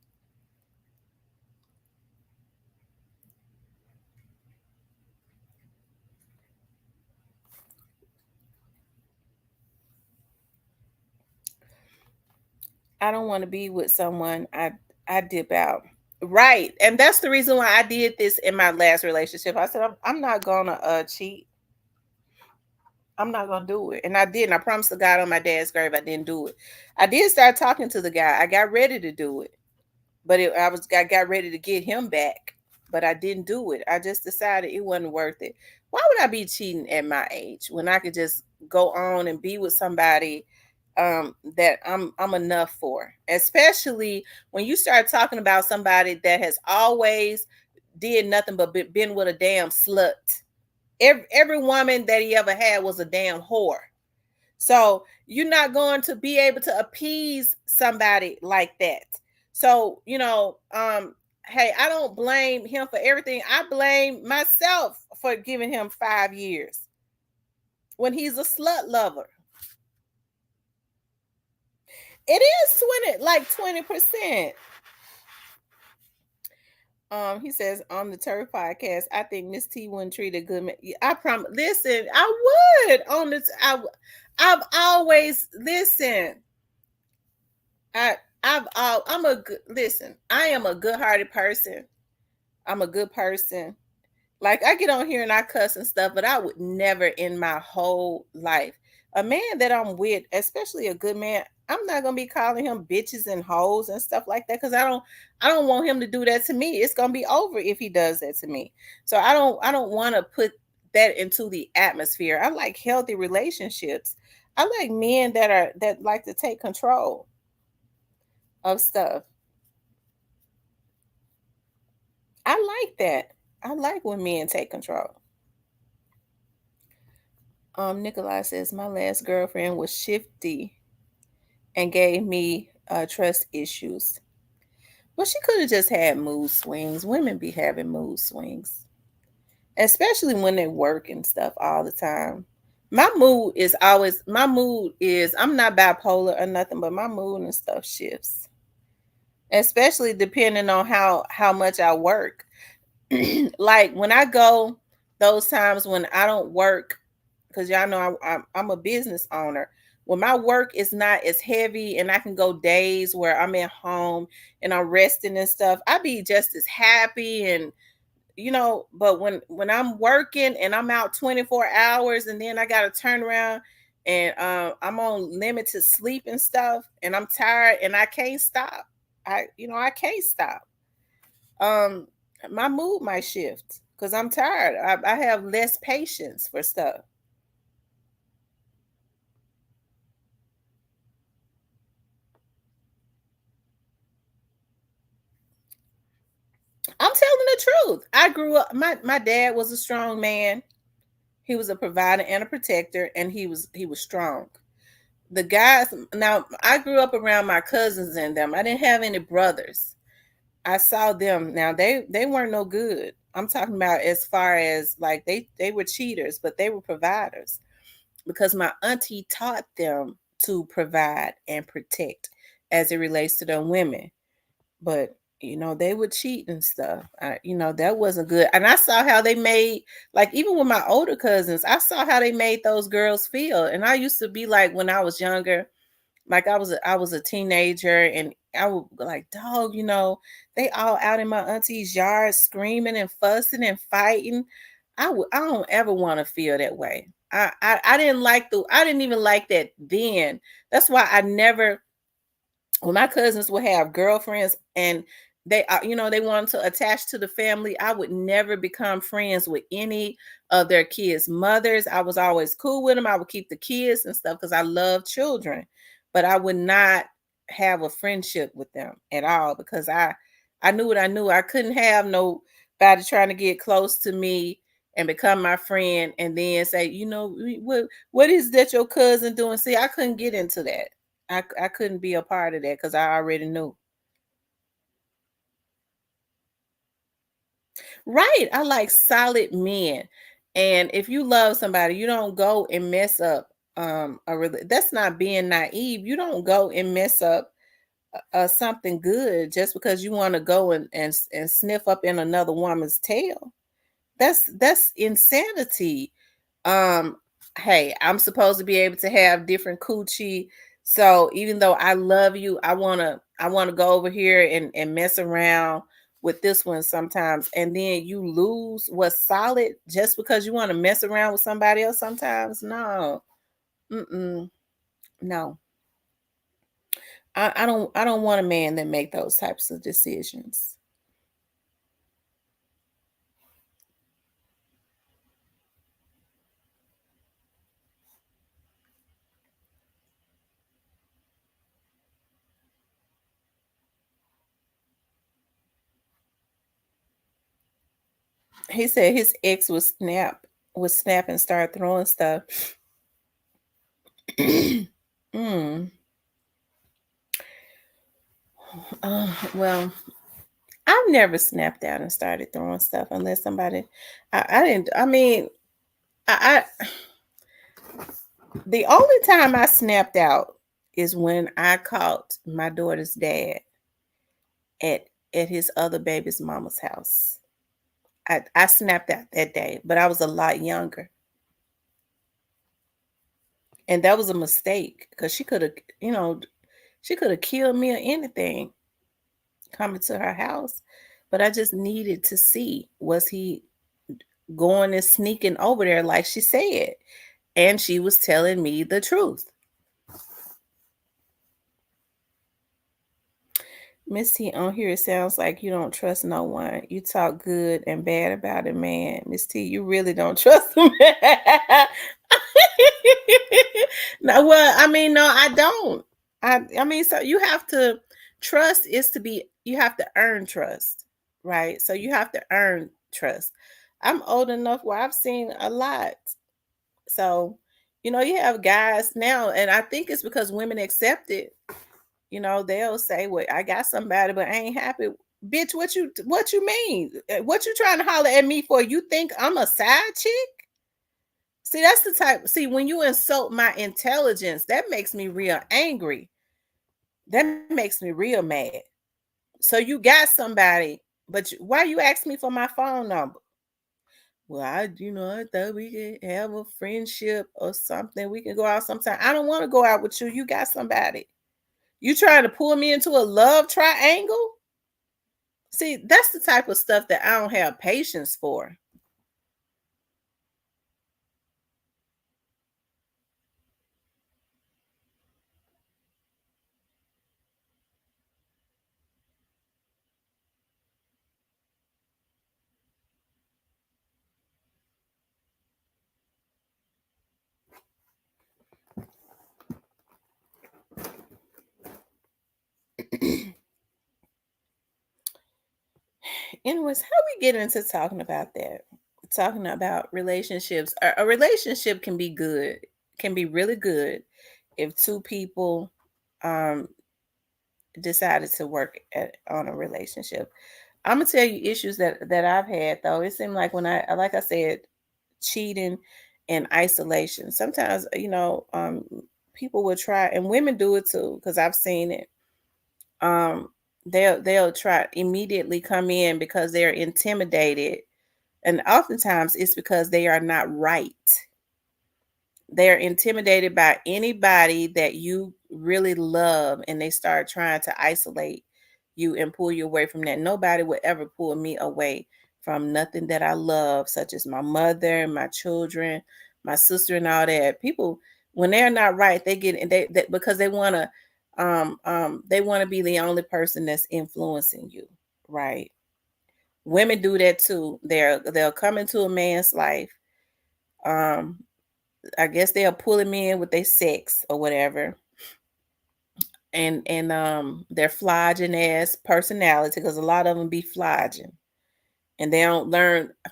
I don't want to be with someone I dip out. Right. And that's the reason why I did this in my last relationship. I said I'm not gonna cheat. I'm not gonna do it. And I didn't. I promised to God on my dad's grave I didn't do it. I did start talking to the guy. I got ready to do it. But I got ready to get him back, but I didn't do it. I just decided it wasn't worth it. Why would I be cheating at my age when I could just go on and be with somebody that I'm enough for? Especially when you start talking about somebody that has always did nothing but been with a damn slut. Every woman that he ever had was a damn whore. So you're not going to be able to appease somebody like that. So, hey, I don't blame him for everything. I blame myself for giving him 5 years when he's a slut lover. It is 20%. He says on the Turf podcast, I think Miss T wouldn't treat a good man. I promise. Listen, I would on this. I've always listen. I'm a good listen. I am a good-hearted person. I'm a good person. Like I get on here and I cuss and stuff, but I would never in my whole life. A man that I'm with, especially a good man, I'm not gonna be calling him bitches and hoes and stuff like that because I don't want him to do that to me. It's gonna be over if he does that to me. So I don't want to put that into the atmosphere. I like healthy relationships. I like men that like to take control of stuff. I like that. I like when men take control. Nikolai says my last girlfriend was shifty and gave me trust issues. Well, she could have just had mood swings. Women be having mood swings, especially when they work and stuff all the time. my mood is I'm not bipolar or nothing, but my mood and stuff shifts, especially depending on how much I work. Like when I go those times when I don't work, because y'all know I'm a business owner. When my work is not as heavy and I can go days where I'm at home and I'm resting and stuff, I be just as happy and but when I'm working and I'm out 24 hours and then I gotta turn around and I'm on limited sleep and stuff and I'm tired and I can't stop. I can't stop. Um my mood might shift because I'm tired. I have less patience for stuff. I'm telling the truth. I grew up, my dad was a strong man. He was a provider and a protector, and he was strong. The guys, now I grew up around my cousins and them. I didn't have any brothers. I saw them. Now they weren't no good. I'm talking about as far as like they were cheaters, but they were providers because my auntie taught them to provide and protect as it relates to the women. But they would cheat and stuff. That wasn't good. And I saw how they made, like, even with my older cousins, I saw how they made those girls feel. And I used to be like, when I was younger, like I was a teenager, and I would be like, dog, they all out in my auntie's yard screaming and fussing and fighting. I don't ever want to feel that way. I didn't even like that then. That's why I never, when my cousins would have girlfriends and they wanted to attach to the family, I would never become friends with any of their kids' mothers. I was always cool with them. I would keep the kids and stuff because I love children, but I would not have a friendship with them at all because I knew what I knew. I couldn't have nobody trying to get close to me and become my friend and then say, what is that your cousin doing? See, I couldn't get into that. I couldn't be a part of that because I already knew. Right. I like solid men. And if you love somebody, you don't go and mess up that's not being naive. You don't go and mess up something good just because you want to go and sniff up in another woman's tail. That's insanity. Um, hey, I'm supposed to be able to have different coochie. So even though I love you, I wanna go over here and mess around with this one sometimes, and then you lose what's solid just because you want to mess around with somebody else sometimes. No, mm-mm, no. I don't want a man that make those types of decisions. He said his ex would snap and start throwing stuff. mm. Well, I've never snapped out and started throwing stuff unless somebody. I didn't. I mean, I the only time I snapped out is when I caught my daughter's dad at at his other baby's mama's house. I snapped out that day, but I was a lot younger, and that was a mistake because she could have killed me or anything coming to her house. But I just needed to see, was he going and sneaking over there like she said, and she was telling me the truth. Miss T, on here, it sounds like you don't trust no one. You talk good and bad about a man. Miss T, you really don't trust him. No, well, I mean, no, I don't. I mean, so you have to trust is to be, you have to earn trust, right? So you have to earn trust. I'm old enough where I've seen a lot. So, you have guys now, and I think it's because women accept it. They'll say, "Well, I got somebody, but I ain't happy." Bitch, what you mean? What you trying to holler at me for? You think I'm a side chick? See, that's the type. See, when you insult my intelligence, that makes me real angry. That makes me real mad. So you got somebody, but why you ask me for my phone number? Well, I thought we could have a friendship or something. We can go out sometime. I don't want to go out with you. You got somebody. You trying to pull me into a love triangle? See, that's the type of stuff that I don't have patience for. Anyways, how we get into talking about that? Talking about relationships. A relationship can be good, can be really good if two people um decided to work on a relationship. I'm gonna tell you issues that I've had though. It seemed like when like I said, cheating and isolation. Sometimes, people will try, and women do it too, because I've seen it. Um, they'll try immediately come in because they're intimidated, and oftentimes it's because they are not right. They're intimidated by anybody that you really love, and they start trying to isolate you and pull you away from that. Nobody would ever pull me away from nothing that I love, such as my mother, my children, my sister, and all that. People, when they're not right, they get they because they want to be the only person that's influencing you, right? Women do that too. They'll come into a man's life. Um, I guess they'll pull him in with their sex or whatever, and their flogging ass personality, because a lot of them be flogging, and they don't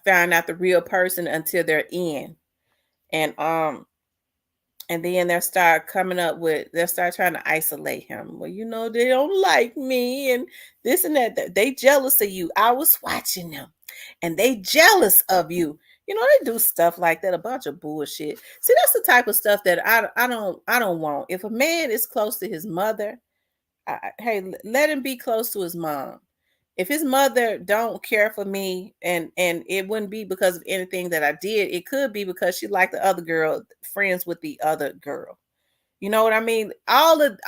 find out the real person until they're in, and and then they'll start trying to isolate him. Well, they don't like me and this and that. They jealous of you. I was watching them, and they jealous of you. They do stuff like that, a bunch of bullshit. See, that's the type of stuff that I don't want. If a man is close to his mother, hey, let him be close to his mom. If his mother don't care for me, and it wouldn't be because of anything that I did, it could be because she liked the other girl, friends with the other girl. You know what I mean? All of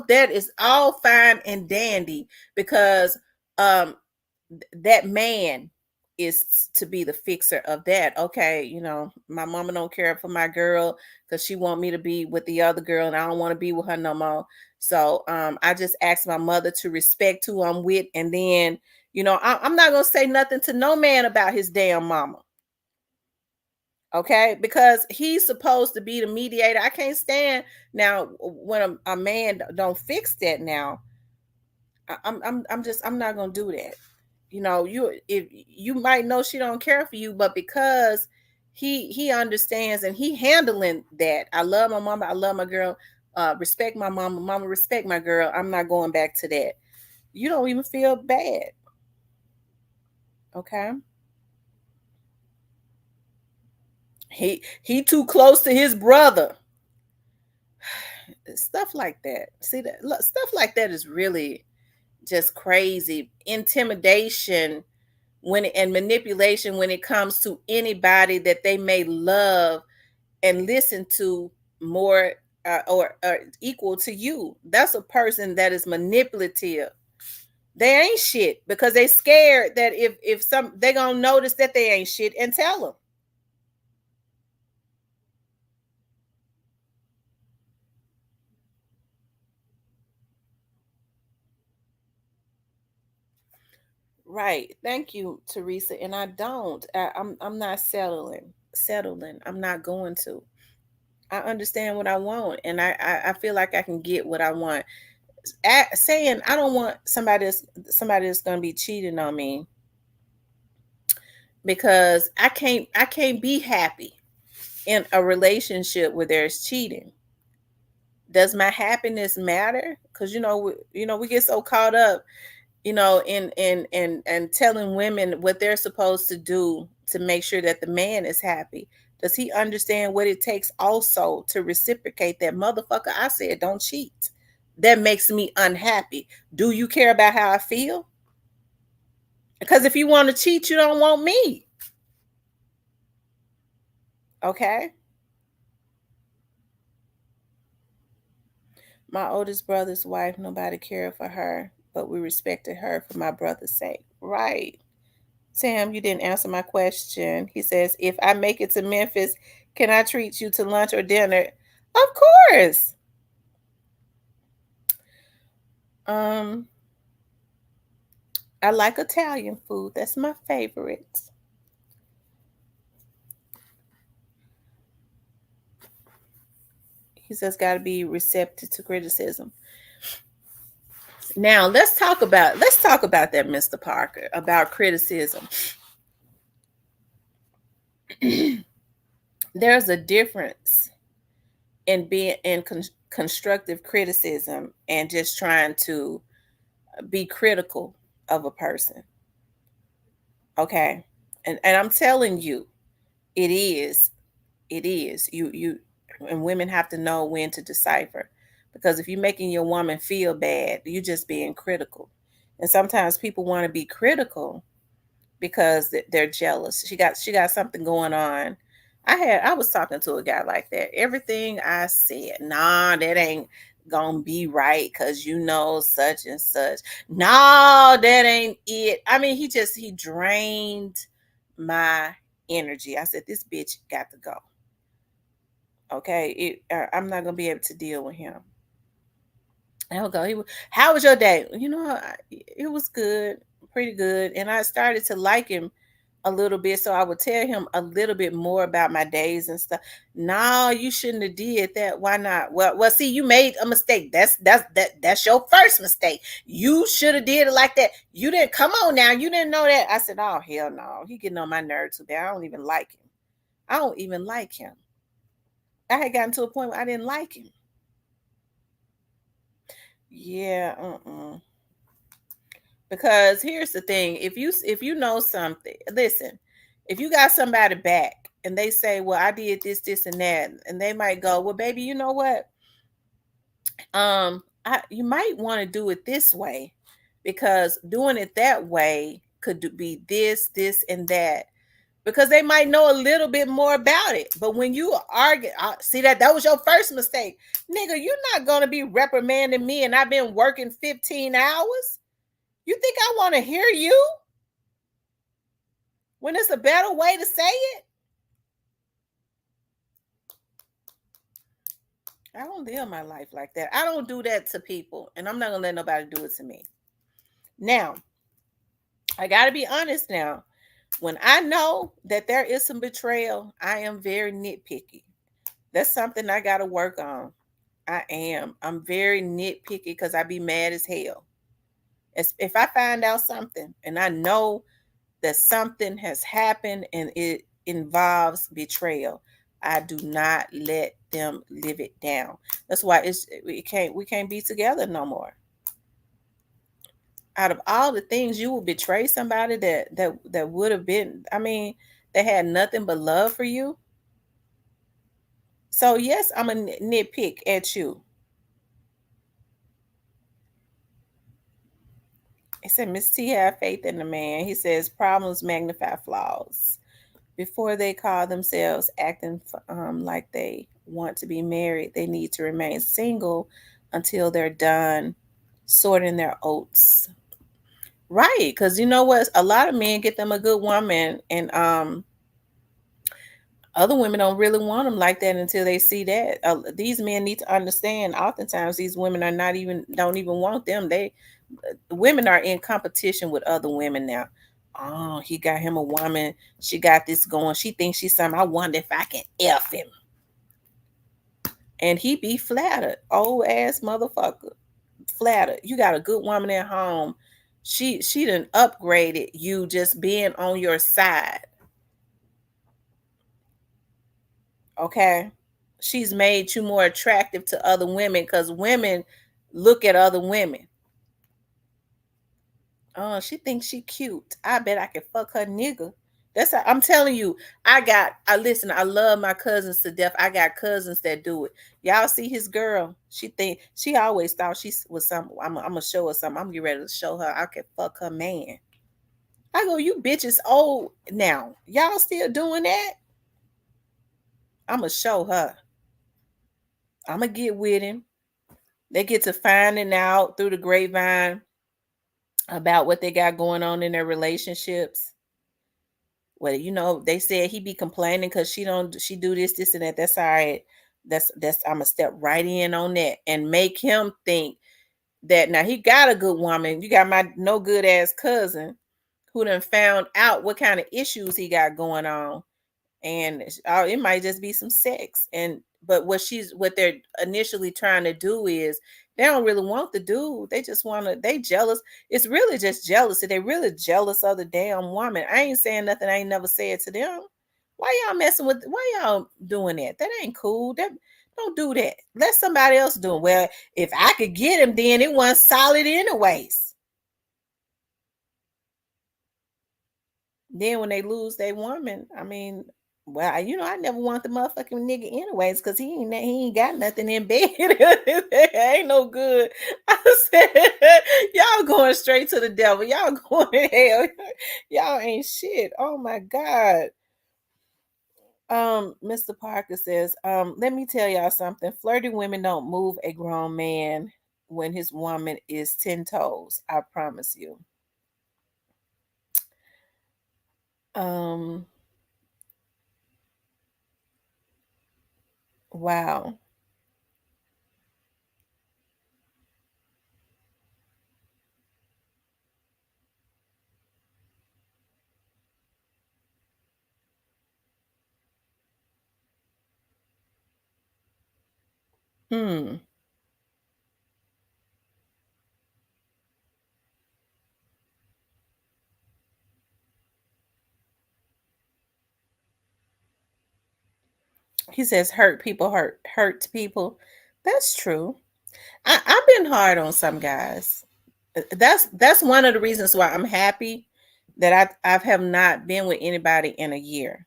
that is all fine and dandy, because um that man is to be the fixer of that. Okay, my mama don't care for my girl because she want me to be with the other girl, and I don't want to be with her no more. So I just asked my mother to respect who I'm with, and then I'm not gonna say nothing to no man about his damn mama. Okay, because he's supposed to be the mediator. I can't stand now when a man don't fix that. Now I'm not gonna do that. You might know she don't care for you, but because he understands and he handling that. I love my mama, I love my girl, respect my mama respect my girl. I'm not going back to that. You don't even feel bad. Okay, he too close to his brother. Stuff like that. See, stuff like that is really just crazy. Intimidation and manipulation when it comes to anybody that they may love and listen to more, or equal to you. That's a person that is manipulative. They ain't shit because they scared that if some they gonna notice that they ain't shit and tell them. Right. Thank you, Teresa. And I don't. I'm not settling. I'm not going to. I understand what I want, and I feel like I can get what I want. Saying I don't want somebody that's going to be cheating on me, because I can't be happy in a relationship where there's cheating. Does my happiness matter? Because we get so caught up and telling women what they're supposed to do to make sure that the man is happy. Does he understand what it takes also to reciprocate that? Motherfucker, I said don't cheat. That makes me unhappy. Do you care about how I feel? Because if you want to cheat, you don't want me. Okay? My oldest brother's wife, nobody cared for her, but we respected her for my brother's sake. Right. Sam, you didn't answer my question. He says, if I make it to Memphis, can I treat you to lunch or dinner? Of course. Um, I like Italian food. That's my favorite. He says, got to be receptive to criticism. Now let's talk about that, Mr. Parker, about criticism. There's a difference in being in constructive criticism and just trying to be critical of a person. Okay. And I'm telling you, it is. It is. You and women have to know when to decipher. Because if you're making your woman feel bad, you're just being critical. And sometimes people want to be critical because they're jealous. She got something going on. I was talking to a guy like that. Everything I said, nah, that ain't gonna be right because such and such. No, that ain't it. I mean, he drained my energy. I said, this bitch got to go. Okay, I'm not gonna be able to deal with him. I'll go. How was your day? It was good, pretty good. And I started to like him a little bit, so I would tell him a little bit more about my days and stuff. No, you shouldn't have did that. Why not? Well, see, you made a mistake. That's your first mistake. You should have did it like that. You didn't come on now. You didn't know that. I said, oh hell no. He getting on my nerves too bad. I don't even like him. I don't even like him. I had gotten to a point where I didn't like him. Yeah, because here's the thing, if you know something, listen, if you got somebody back and they say, well, I did this and that, and they might go, well, baby, you know what, you might want to do it this way, because doing it that way could be this and that, because they might know a little bit more about it. But when you argue, see, that was your first mistake, nigga. You're not gonna be reprimanding me and I've been working 15 hours. You think I want to hear you when it's a better way to say it? I don't live my life like that. I don't do that to people, and I'm not going to let nobody do it to me. Now, I got to be honest now. When I know that there is some betrayal, I am very nitpicky. That's something I got to work on. I am. I'm very nitpicky because I be mad as hell. If I find out something and I know that something has happened and it involves betrayal, I do not let them live it down. That's why we can't be together no more. Out of all the things, you will betray somebody that would have been, I mean, they had nothing but love for you. So yes, I'm a nitpick at you. He said, Miss T have faith in the man. He says problems magnify flaws. Before they call themselves acting like they want to be married, they need to remain single until they're done sorting their oats. Right, because you know what? A lot of men get them a good woman, and other women don't really want them like that until they see that. These men need to understand. Oftentimes, these women are not even don't even want them. Women are in competition with other women now. Oh, he got him a woman. She got this going. She thinks she's something. I wonder if I can F him. And he be flattered. Old ass motherfucker. Flattered. You got a good woman at home. She done upgraded you just being on your side. Okay. She's made you more attractive to other women because women look at other women. Oh, she thinks she cute. I bet I can fuck her nigga. I'm telling you, I listen, I love my cousins to death. I got cousins that do it. Y'all see his girl. She always thought she was some. I'm gonna show her something. I'm getting ready to show her I can fuck her man. I go, you bitches old now. Y'all still doing that? I'm gonna show her. I'm gonna get with him. They get to finding out through the grapevine about what they got going on in their relationships. Well, they said he be complaining because she do this and that. That's all right. That's I'm gonna step right in on that and make him think that now he got a good woman. You got my no good ass cousin who done found out what kind of issues he got going on, and it might just be some sex. But what they're initially trying to do is they don't really want the dude. They just want to. They jealous. It's really just jealousy. They really jealous of the damn woman. I ain't saying nothing I ain't never said to them. Why y'all messing with? Why y'all doing that? That ain't cool. That don't do that. Let somebody else do it. Well, if I could get him, then it wasn't solid anyways. Then when they lose their woman, I mean, well, I never want the motherfucking nigga anyways, because he ain't got nothing in bed. Ain't no good. I said, y'all going straight to the devil. Y'all going to hell. Y'all ain't shit. Oh my God. Mr. Parker says, let me tell y'all something. Flirty women don't move a grown man when his woman is 10 toes. I promise you. Wow. Hmm. He says hurt people hurts people. That's true. I've been hard on some guys. That's one of the reasons why I'm happy that I have not been with anybody in a year.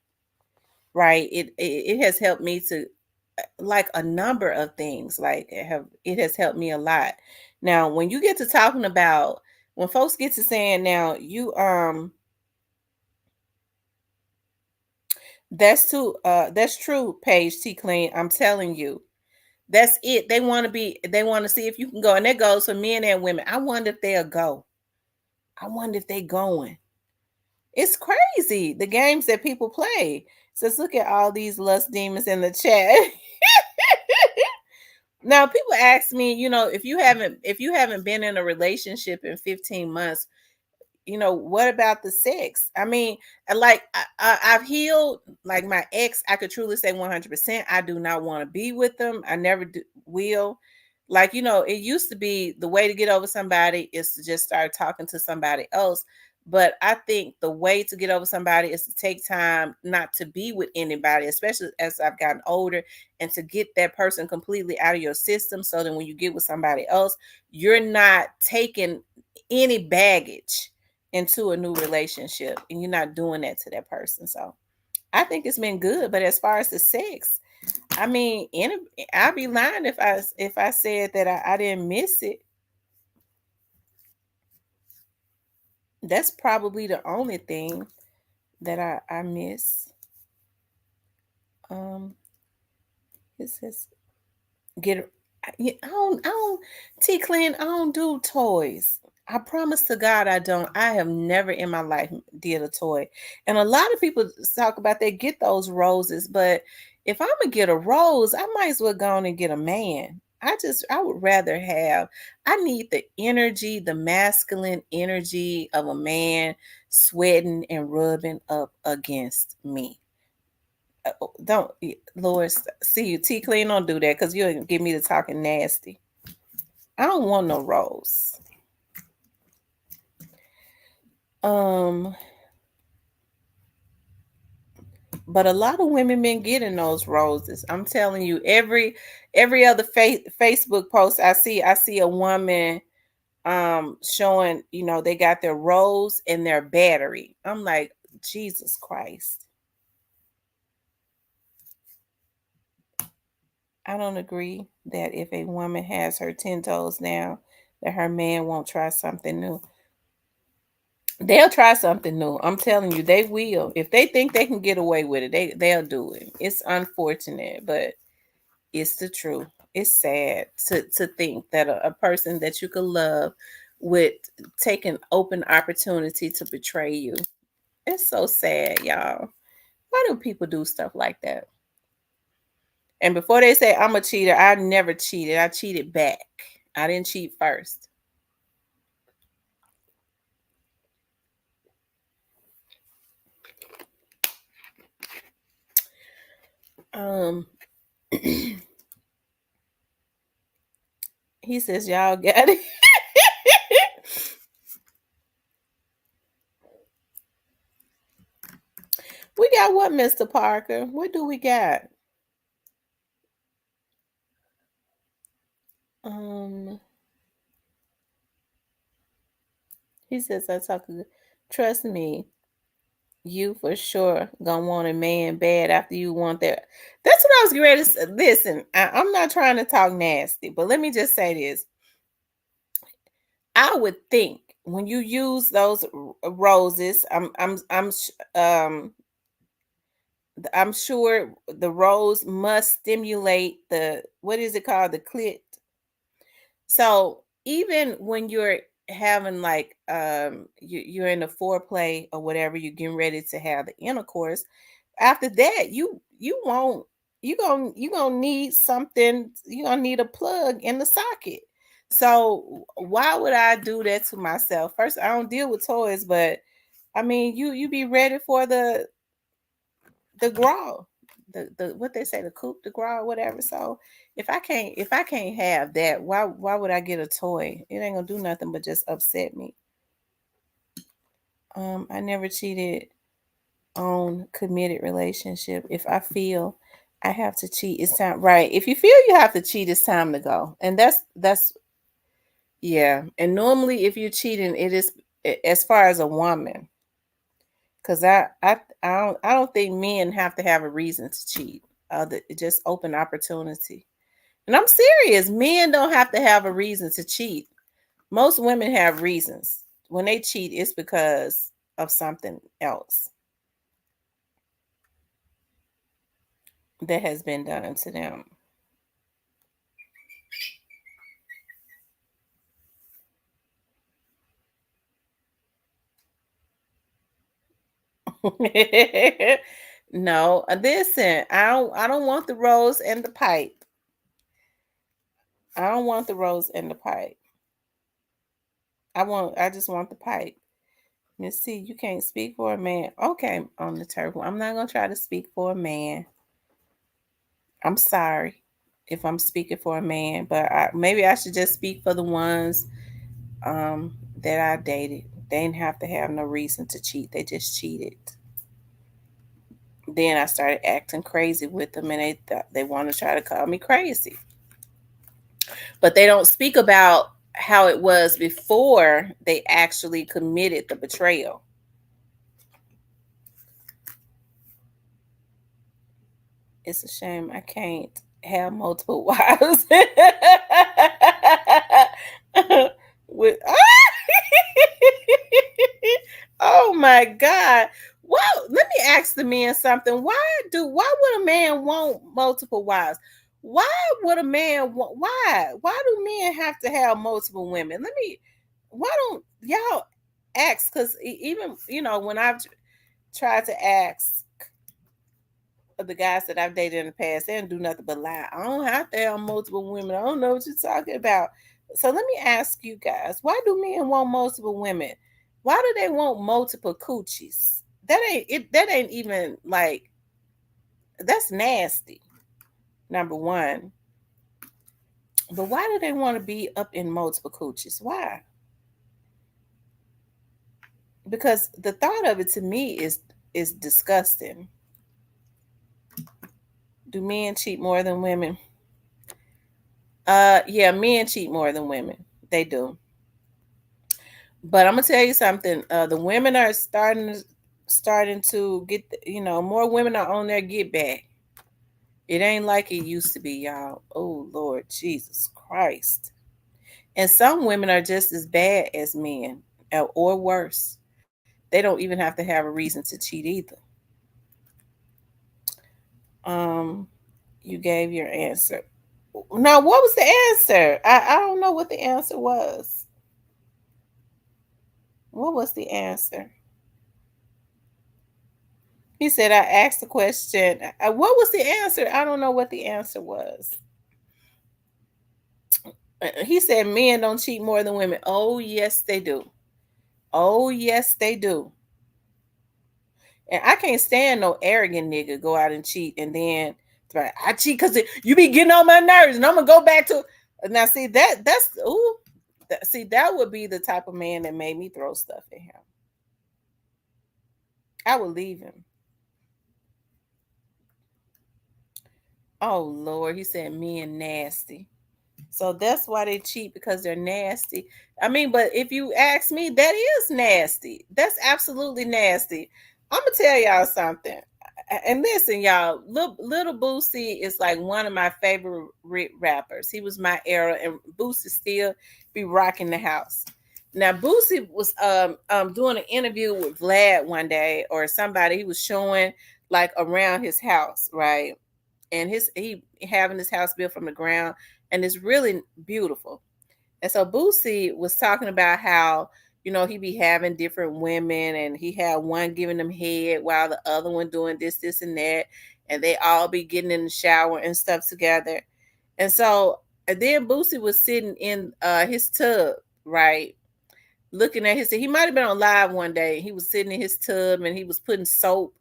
Right? It has helped me to like a number of things. Like it has helped me a lot. Now, when you get to talking about when folks get to saying now you that's true, Paige T Clean. I'm telling you. That's it. They want to see if you can go. And that goes for men and women. I wonder if they'll go. I wonder if they going. It's crazy. The games that people play. Says, look at all these lust demons in the chat. Now, people ask me, if you haven't been in a relationship in 15 months, what about the sex? I mean, I've healed. Like my ex, I could truly say 100%. I do not want to be with them. I never will. Like, it used to be the way to get over somebody is to just start talking to somebody else. But I think the way to get over somebody is to take time not to be with anybody, especially as I've gotten older, and to get that person completely out of your system. So then when you get with somebody else, you're not taking any baggage into a new relationship, and you're not doing that to that person. So I think it's been good. But as far as the sex, I mean, I'd be lying if I said that I didn't miss it. That's probably the only thing that I miss. Um, it says get. I don't. T Clean. I don't do toys. I promise to God I don't. I have never in my life did a toy. And a lot of people talk about they get those roses, but if I'm gonna get a rose, I might as well go on and get a man. I would rather have, I need the energy, the masculine energy of a man sweating and rubbing up against me. Don't, Lord, see you, T Clean, don't do that because you'll get me to talking nasty. I don't want no rose. Um, but a lot of women been getting those roses. I'm telling you, every other Facebook post I see a woman showing, they got their rose and their battery. I'm like, Jesus Christ. I don't agree that if a woman has her 10 toes down, that her man won't try something new. They'll try something new. I'm telling you, they will. If they think they can get away with it, they'll do it. It's unfortunate, but it's the truth. It's sad to think that a person that you could love would take an open opportunity to betray you. It's so sad, y'all. Why do people do stuff like that? And before they say I'm a cheater, I never cheated. I cheated back. I didn't cheat first. Um he says y'all got it. We got what, Mr. Parker? What do we got? Um he says I talk good. Trust me, you for sure gonna want a man bad after you want that. That's what I was ready to listen. I'm not trying to talk nasty, but let me just say this. I would think when you use those roses, I'm sure the rose must stimulate the, what is it called, the clit. So even when you're having like you're in the foreplay or whatever, you're getting ready to have the intercourse, after that you won't, you gonna need something, you gonna need a plug in the socket. So why would I do that to myself? First, I don't deal with toys, but I mean, you be ready for the gras, the what they say, the coupe de gras, whatever. So if I can't have that, why would I get a toy? It ain't gonna do nothing but just upset me. I never cheated on committed relationship. If I feel I have to cheat, it's time, right? If you feel you have to cheat, it's time to go. And that's yeah. And normally if you're cheating, it is as far as a woman. Cause I don't think men have to have a reason to cheat. Just open opportunity. And I'm serious. Men don't have to have a reason to cheat. Most women have reasons. When they cheat, it's because of something else that has been done to them. No, listen, I don't want the rose and the pipe. I don't want the rose and the pipe. I just want the pipe. Miss C, you can't speak for a man. Okay, on the turtle. I'm not gonna try to speak for a man. I'm sorry if I'm speaking for a man, but maybe I should just speak for the ones that I dated. They didn't have to have no reason to cheat. They just cheated. Then I started acting crazy with them, and they want to try to call me crazy. But they don't speak about how it was before they actually committed the betrayal. It's a shame I can't have multiple wives. With oh my God. Well, let me ask the men something. Why would a man want multiple wives? Why would a man want, why do men have to have multiple women? Why don't y'all ask? Because even when I've tried to ask of the guys that I've dated in the past, they don't do nothing but lie. I don't have to have multiple women. I don't know what you're talking about. So let me ask you guys, why do men want multiple women? Why do they want multiple coochies? That ain't even like, that's nasty. Number one. But why do they want to be up in multiple coochies? Why? Because the thought of it to me is disgusting. Do men cheat more than women? Yeah, men cheat more than women. They do. But I'm gonna tell you something. The women are starting to get. More women are on their get back. It ain't like it used to be, y'all. Oh Lord Jesus Christ. And some women are just as bad as men, or worse. They don't even have to have a reason to cheat either. Um, you gave your answer. Now, what was the answer? I don't know what the answer was. What was the answer? He said, I asked the question. What was the answer? I don't know what the answer was. He said, men don't cheat more than women. Oh, yes, they do. Oh, yes, they do. And I can't stand no arrogant nigga go out and cheat and then I cheat because you be getting on my nerves and I'm gonna go back to now. See that would be the type of man that made me throw stuff at him. I would leave him. Oh Lord, he said men nasty. So that's why they cheat, because they're nasty. I mean, but if you ask me, that is nasty. That's absolutely nasty. I'm gonna tell y'all something. And listen, y'all, Little Boosie is like one of my favorite rappers. He was my era, and Boosie still be rocking the house. Now, Boosie was doing an interview with Vlad one day, or somebody. He was showing like around his house, right? And he having his house built from the ground, and it's really beautiful. And so Boosie was talking about how, he be having different women, and he had one giving him head while the other one doing this and that, and they all be getting in the shower and stuff together. And then Boosie was sitting in his tub, right, looking at he might have been on live one day. He was sitting in his tub and he was putting soap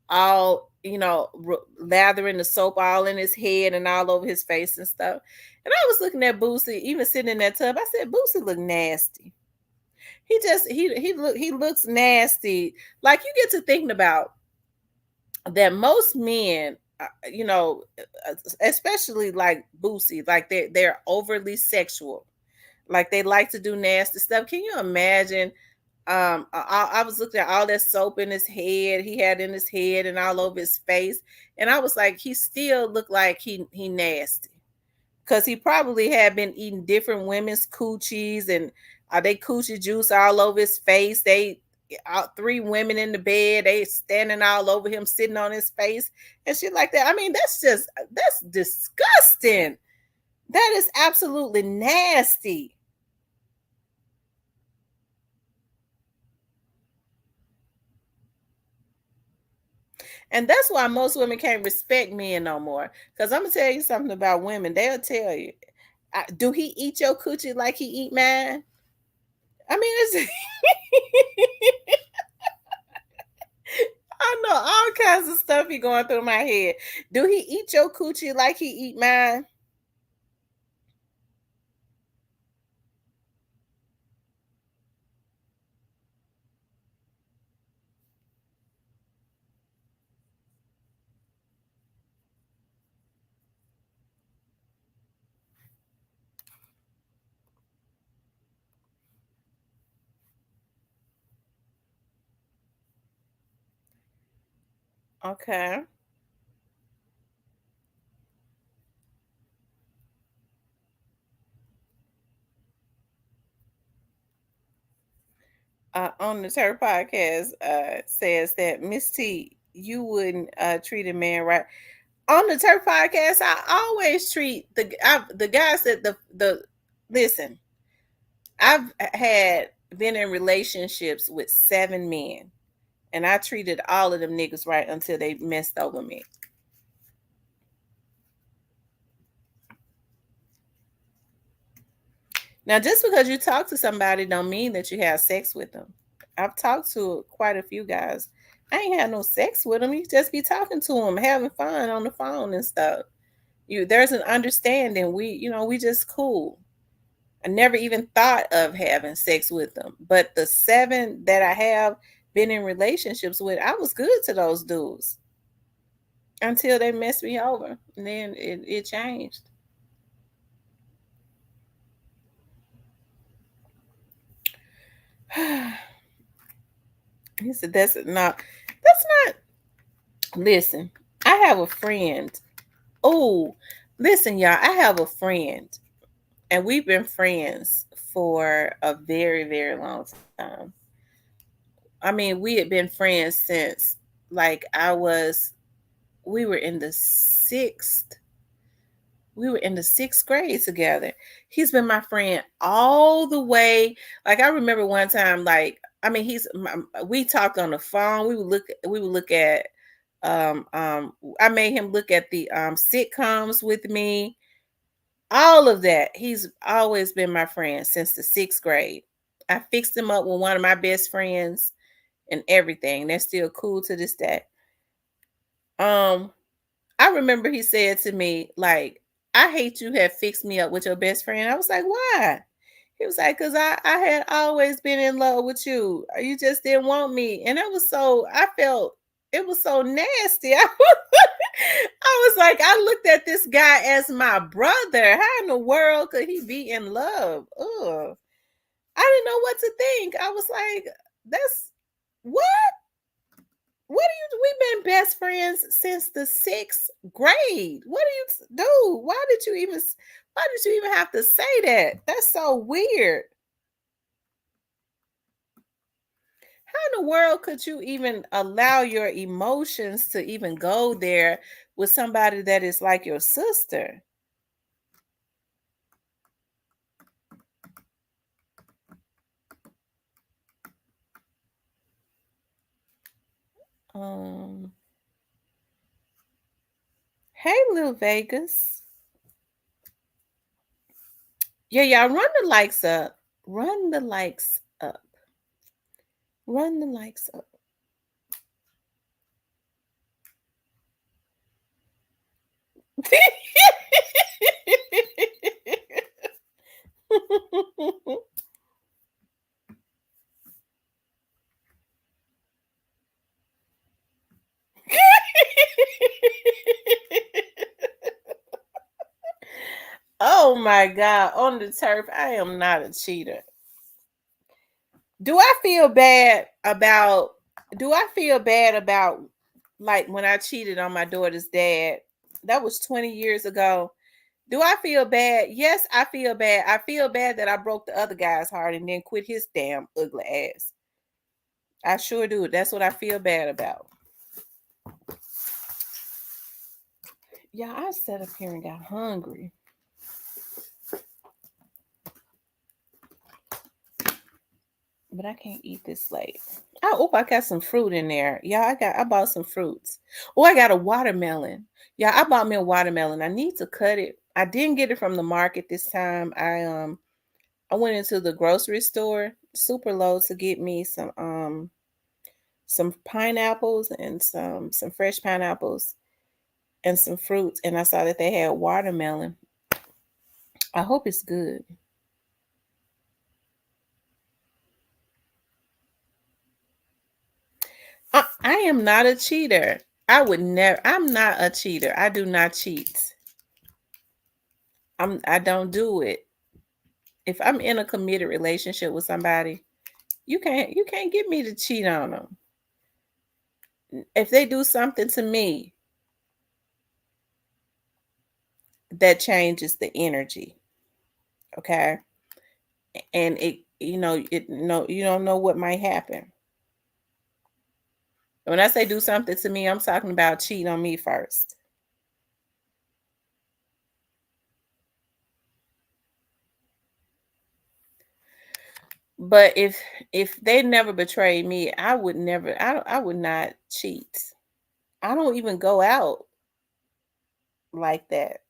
all, lathering the soap all in his head and all over his face and stuff. And I was looking at Boosie, even sitting in that tub. I said, Boosie look nasty. He looks nasty. Like, you get to thinking about that most men, especially like Boosie, like they're overly sexual. Like, they like to do nasty stuff. Can you imagine? I was looking at all that soap in his head, he had in his head and all over his face, and I was like, he still looked like he nasty, because he probably had been eating different women's coochies, and they coochie juice all over his face. They three women in the bed, they standing all over him, sitting on his face and shit like that. I mean, that's disgusting. That is absolutely nasty. And that's why most women can't respect men no more. Because I'm gonna tell you something about women. They'll tell you, do he eat your coochie like he eat mine? I mean, it's I know all kinds of stuff be going through my head. Do he eat your coochie like he eat mine? Okay. On the Turf podcast, says that Miss T, you wouldn't treat a man right. On the Turf podcast, I always treat the guys that the listen. I've had been in relationships with 7 men, and I treated all of them niggas right until they messed over me. Now, just because you talk to somebody don't mean that you have sex with them. I've talked to quite a few guys. I ain't had no sex with them. You just be talking to them, having fun on the phone and stuff. There's an understanding. We just cool. I never even thought of having sex with them. But the 7 that I have been in relationships with, I was good to those dudes until they messed me over. And then it changed. He said, that's not, listen, I have a friend. Oh, listen, y'all, I have a friend, and we've been friends for a very, very long time. I mean, we had been friends since like we were in the sixth grade together. He's been my friend all the way. Like I remember one time, like I mean, we talked on the phone. We would look at I made him look at the sitcoms with me. All of that. He's always been my friend since the sixth grade. I fixed him up with one of my best friends and everything. They're still cool to this day. Um, I remember he said to me, like, I hate you have fixed me up with your best friend. I was like, why? He was like, because I had always been in love with you. You just didn't want me. And I felt it was so nasty. I was like, I looked at this guy as my brother. How in the world could he be in love? Ugh. I didn't know what to think. I was like, that's what? What do you? We've been best friends since the sixth grade. What do you do? Why did you even? Why did you even have to say that? That's so weird. How in the world could you even allow your emotions to even go there with somebody that is like your sister? Um. Hey, Lil Vegas. Yeah, y'all run the likes up. Run the likes up. Run the likes up. Oh my God. On the turf, I am not a cheater. Do I feel bad about do I feel bad about like when I cheated on my daughter's dad? That was 20 years ago. Do I feel bad? Yes, I feel bad. I feel bad that I broke the other guy's heart and then quit his damn ugly ass. I sure do. That's what I feel bad about. Yeah, I sat up here and got hungry. But I can't eat this late. Oh, I got some fruit in there. Yeah, I bought some fruits. Oh, I got a watermelon. Yeah, I bought me a watermelon. I need to cut it. I didn't get it from the market this time. I went into the grocery store, super low, to get me some pineapples and some fresh pineapples and some fruits, and I saw that they had watermelon. I hope it's good. I am not a cheater. I would never. I'm not a cheater. I do not cheat. I don't do it. If I'm in a committed relationship with somebody, you can't get me to cheat on them. If they do something to me that changes the energy, okay? And you don't know what might happen. When I say do something to me, I'm talking about cheat on me first. But if they never betrayed me, I would never. I would not cheat. I don't even go out like that.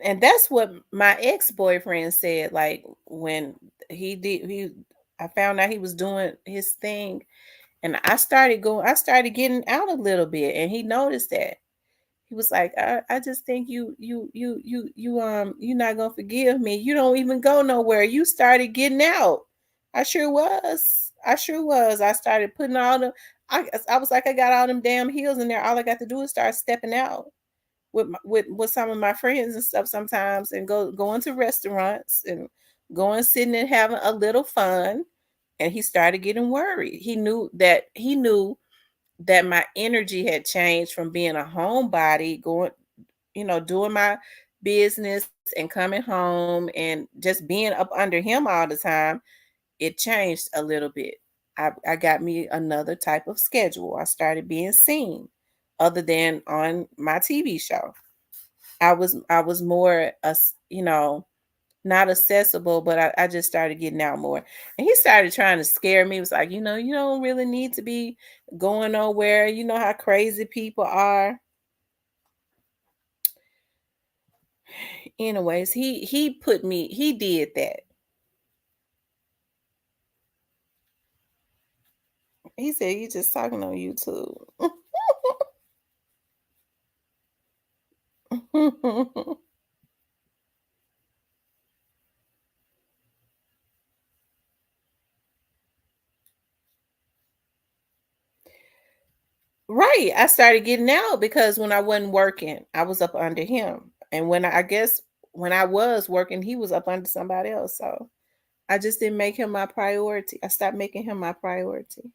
And that's what my ex-boyfriend said, like when he I found out he was doing his thing, and I started getting out a little bit, and he noticed that. He was like, I just think you're not gonna forgive me. You don't even go nowhere. You started getting out. I sure was. I sure was. I started putting all the I was like, I got all them damn heels in there. All I got to do is start stepping out. with some of my friends and stuff sometimes, and going to restaurants and going sitting and having a little fun. And he started getting worried. He knew that my energy had changed from being a homebody, going, doing my business and coming home and just being up under him all the time. It changed a little bit. I got me another type of schedule. I started being seen other than on my TV show. I was more not accessible, but I just started getting out more. And he started trying to scare me. He was like, you don't really need to be going nowhere. You know how crazy people are. Anyways, he did that. He said you just talking on YouTube. Right. I started getting out because when I wasn't working, I was up under him. And I guess when I was working, he was up under somebody else. So I just didn't make him my priority. I stopped making him my priority.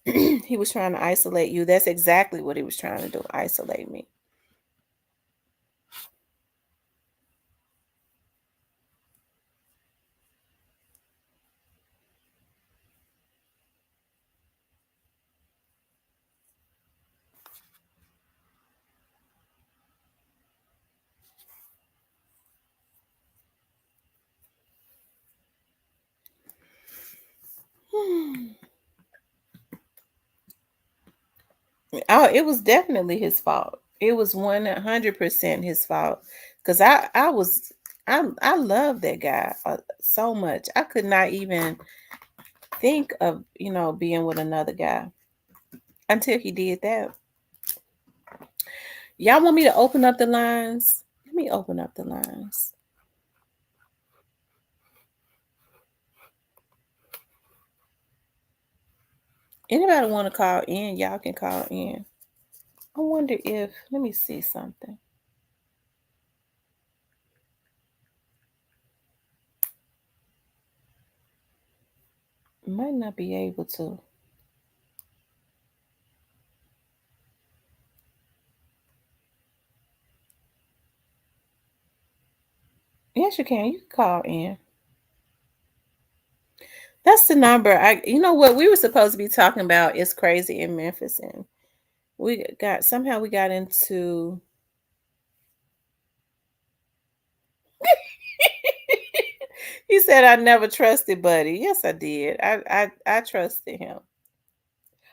He was trying to isolate you. That's exactly what he was trying to do, isolate me. Oh, it was definitely his fault. It was 100% his fault. Cause I love that guy so much. I could not even think of being with another guy until he did that. Y'all want me to open up the lines? Let me open up the lines. Anybody want to call in? Y'all can call in. I wonder if, let me see something. Might not be able to. Yes, you can. You can call in. That's the number. You know what we were supposed to be talking about is crazy in Memphis, and we got into. He said I never trusted Buddy. Yes, I did. I trusted him.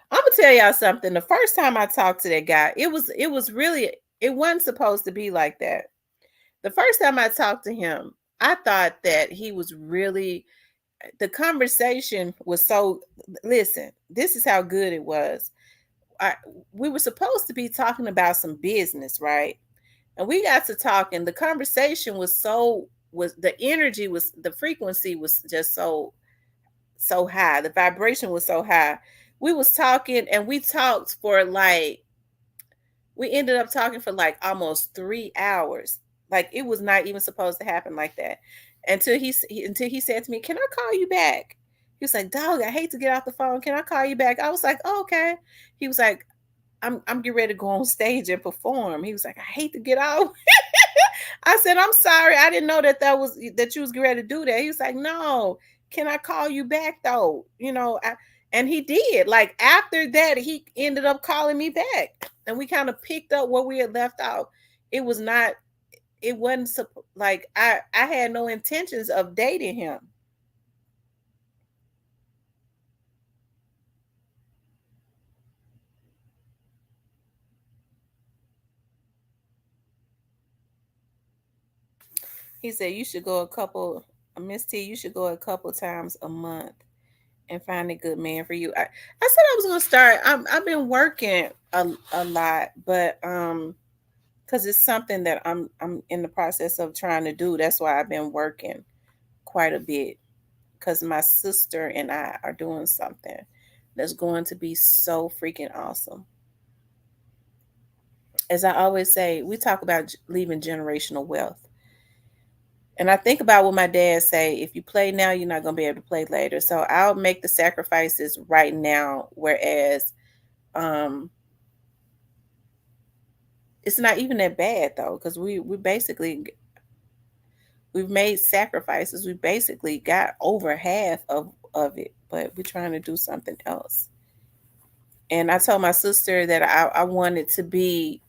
I'm gonna tell y'all something. The first time I talked to that guy, it was really, it wasn't supposed to be like that. The first time I talked to him, I thought that he was really, the conversation was so, listen, this is how good it was. I, we were supposed to be talking about some business, right? And we got to talking. The conversation was the energy was, the frequency was just so high. The vibration was so high. We was talking and we talked for like, we ended up talking for like almost 3 hours. Like it was not even supposed to happen like that. Until he said to me, "Can I call you back?" He was like, "Dog, I hate to get off the phone. Can I call you back?" I was like, "Oh, okay." He was like, I'm getting ready to go on stage and perform." He was like, "I hate to get out." I said, "I'm sorry. I didn't know that you was getting ready to do that." He was like, "No, can I call you back though?" And he did. Like after that, he ended up calling me back. And we kind of picked up where we had left off. It was not, it wasn't like I had no intentions of dating him. He said you should go Miss T, you should go a couple times a month and find a good man for you. I said I was gonna start. I've been working a lot, but because it's something that I'm in the process of trying to do. That's why I've been working quite a bit, because my sister and I are doing something. that's going to be so freaking awesome. As I always say, we talk about leaving generational wealth. And I think about what my dad say, if you play now, you're not going to be able to play later. So I'll make the sacrifices right now, whereas um it's not even that bad though, because we basically we've made sacrifices. We basically got over half of it, but we're trying to do something else. And I told my sister that I wanted to be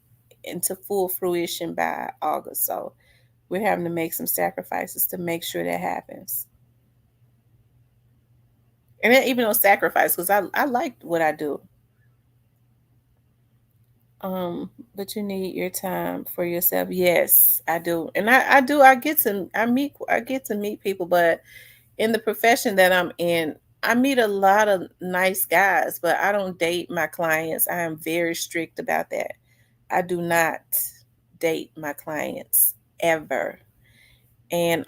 into full fruition by August. So we're having to make some sacrifices to make sure that happens. And then even on sacrifice, because I like what I do. But you need your time for yourself. Yes, I do. And I do. I get to meet people, but in the profession that I'm in, I meet a lot of nice guys, but I don't date my clients. I am very strict about that. I do not date my clients ever. And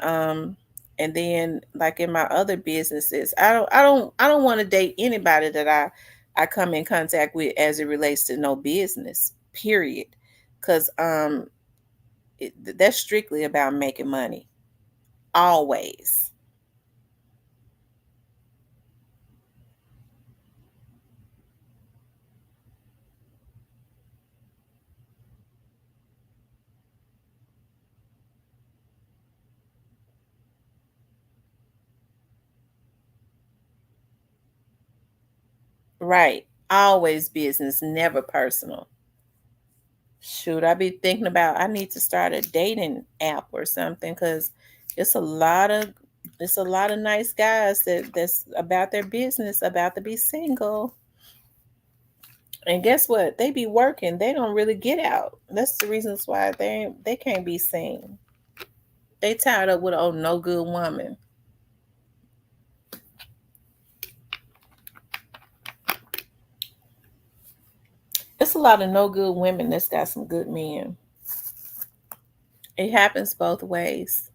then like in my other businesses, I don't want to date anybody that I come in contact with as it relates to no business, period. Cuz that's strictly about making money always. Right. Always business, never personal. Shoot, I be thinking about I need to start a dating app or something because it's a lot of it's a lot of nice guys that's about their business, about to be single. And guess what? They be working. They don't really get out. That's the reasons why they can't be seen. They tied up with an old no good woman. It's a lot of no good women that's got some good men. It happens both ways.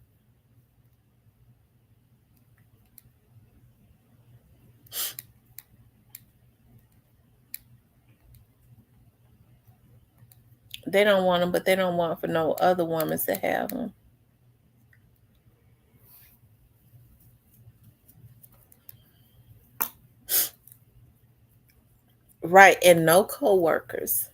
They don't want them, but they don't want for no other woman to have them. Right, and no coworkers.